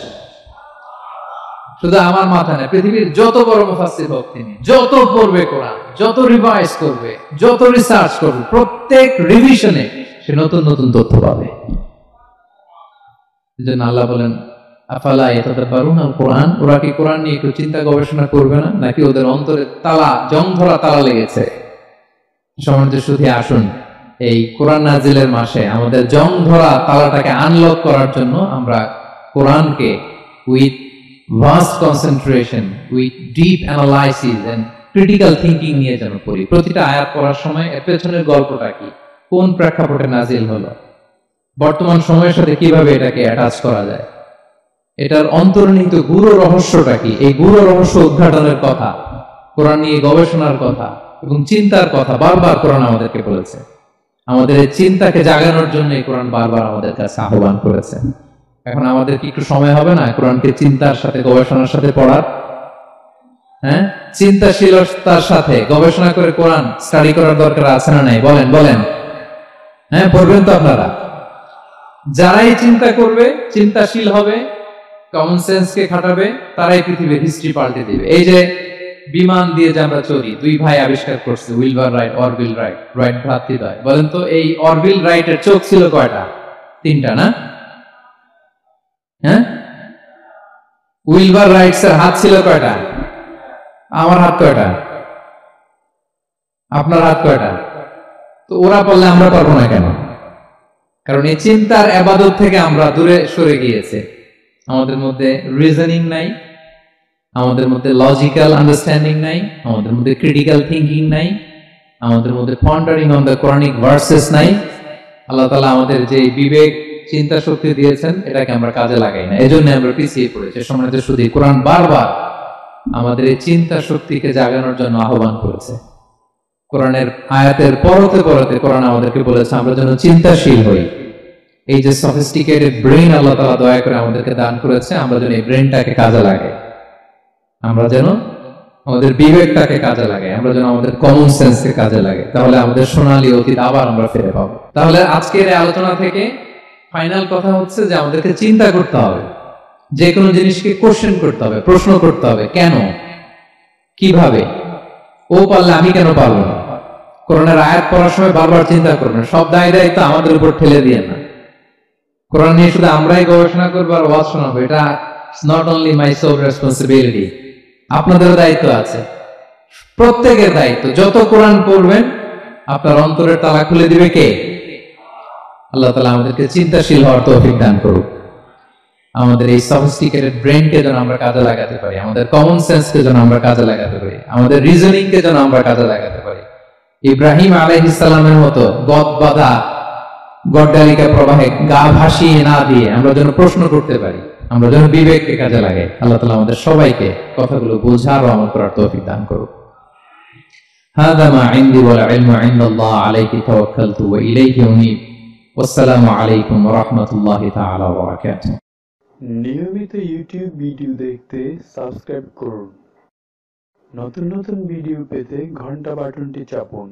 শুধু আমার মাথা না, পৃথিবীর যত বড় মুফাসসির হোক তিনি, যত পড়বে কোরআন, যত রিভাইজ করবে, যত রিসার্চ করবে, প্রত্যেক রিভিশনে সে নতুন নতুন তথ্য পাবে। এজন্য আল্লাহ বলেন আফালা ইয়াতাদাব্বারুনাল কোরআন, ওরা কি কোরআন নিয়ে একটু চিন্তা গবেষণা করবে না, নাকি ওদের অন্তরে তালা, জং ধরা তালা লেগেছে? সম্মানিত সুধী, আসুন এই কোরআন নাজিলের মাসে আমাদের জং ধরা তালাটাকে আনলক করার জন্য আমরা কোরআনকে with vast concentration, with deep analysis and critical thinking নিয়ে যেন পড়ি। প্রতিটা আয়াত পড়ার সময় এর পেছনের গল্পটা কি, কোন প্রেক্ষাপটে নাজিল হলো, বর্তমান সময়ের সাথে কিভাবে এটাকে অ্যাটাচ করা যায়, এটার অন্তর্নিহিত গূঢ় রহস্যটা কি, এই গূঢ় রহস্য উদ্ঘাটনের কথা, কোরআন নিয়ে গবেষণার কথা এবং চিন্তার কথা বারবার কোরআন আমাদেরকে বলেছে। আমাদের এই চিন্তাকে জাগানোর জন্য এই কোরআন বারবার আমাদের কাছে আহ্বান করেছে। এখন আমাদের কি একটু সময় হবে না কোরআনকে চিন্তার সাথে গবেষণার সাথে পড়ার? হ্যাঁ, চিন্তাশীলতার সাথে গবেষণা করে কোরআন স্টাডি করার দরকার আছে না নাই? বলেন বলেন। হ্যাঁ, পড়বেন তো আপনারা? যারাই চিন্তা করবে, চিন্তাশীল হবে, কমন সেন্সকে খাটাবে, তারাই পৃথিবীর হিস্ট্রি পাল্টে দিবে। এই যে বিমান দিয়ে যে আমরা চলি, দুই ভাই আবিষ্কার করছে, Wilbur Wright, Orville Wright, Wright ভ্রাতৃদ্বয়। বলেন তো এই অরভিল রাইটের চোখ ছিল কয়টা? 3টা না? হ্যাঁ, উইলবার রাইটস এর হাত ছিল কয়টা? আমার হাত কয়টা? আপনার হাত কয়টা? তো ওরা পারলে আমরা পারবো না কেন? কারণ এই চিন্তার ইবাদত থেকে আমরা দূরে সরে গিয়েছে। আমাদের মধ্যে রিজনিং নাই, আমাদের মধ্যে লজিক্যাল আন্ডারস্ট্যান্ডিং নাই, আমাদের মধ্যে ক্রিটিক্যাল থিঙ্কিং নাই, আমাদের মধ্যে পন্ডারিং অন দ্য কোরআনিক ভার্সেস নাই। আল্লাহ তাআলা আমাদের যে বিবেক, চিন্তা শক্তি দিয়েছেন, এটাকে আমরা কাজে লাগাই না, এজন্য আমরা পিছিয়ে পড়েছি। সম্মানিত শুধু কোরআন বারবার আমাদের এই চিন্তা শক্তিকে জাগানোর জন্য আহ্বান করেছে। কোরআনের আয়াতের পরতে পরতে কোরআন আমাদেরকে বলেছে আমরা যেন চিন্তাশীল হই। এই যে সফিস্টিকেটেড ব্রেইন আল্লাহ তাআলা দয়া করে আমাদেরকে দান করেছে, আমরা যেন এই ব্রেইনটাকে কাজে লাগাই, আমরা যেন আমাদের বিবেকটাকে কাজে লাগাই, আমরা যেন আমাদের কমন সেন্সকে কাজে লাগাই। তাহলে আমাদের সোনালী অতীত আবার আমরা ফিরে পাবো। তাহলে আজকের এই আলোচনা থেকে ফাইনাল কথা হচ্ছে যে আমাদেরকে চিন্তা করতে হবে, যে কোনো জিনিসকে কোশ্চেন করতে হবে, প্রশ্ন করতে হবে, কেন, কিভাবে, ও পারলে আমি কেন পারবো না। কোরআনের আয়াত পড়ার সময় বারবার চিন্তা করবেন, সব দায় দায়িত্ব আমাদের উপর ঠেলে দিয়ে না। কোরআন নিয়ে শুধু আমরাই গবেষণা করবো আর ওয়াজ শোনাবো, এটা not only my sole responsibility, আপনাদেরও দায়িত্ব আছে, প্রত্যেকের দায়িত্ব। যত কোরআন পড়বেন আপনার অন্তরের তালা খুলে দিবে কে? আল্লাহ তাআলা আমাদেরকে চিন্তাশীল হওয়ার তৌফিক দান করুক। আমাদের এই সফিস্টিকেটেড ব্রেনকে যেন আমরা কাজে লাগাতে পারি, আমাদের কমন সেন্সকে যেন আমরা কাজে লাগাতে পারি, আমাদের রিজনিংকে যেন আমরা কাজে লাগাতে পারি। ইব্রাহিম আলাইহিস সালামের মতো গদবাধা গড্ডালিকা প্রবাহে গা ভাসিয়ে না দিয়ে আমরা যেন প্রশ্ন করতে পারি, আমরা যেন বিবেককে কাজে লাগাই। আল্লাহ তাআলা আমাদের সবাইকে কথাগুলো বোঝার ও আমল করার তৌফিক দান করুক। হাদা মা ইনদি ওয়াল ইলমু ইনদাল্লাহ আলাইহি তাওয়াক্কালতু ওয়া ইলাইহি উনীব। ওয়াসসালামু আলাইকুম ওয়া রাহমাতুল্লাহি তাআলা ওয়া বারাকাতুহু। নিয়মিত ইউটিউব ভিডিও দেখতে সাবস্ক্রাইব করুন। নতুন নতুন ভিডিও পেতে ঘন্টা বাটনটি চাপুন।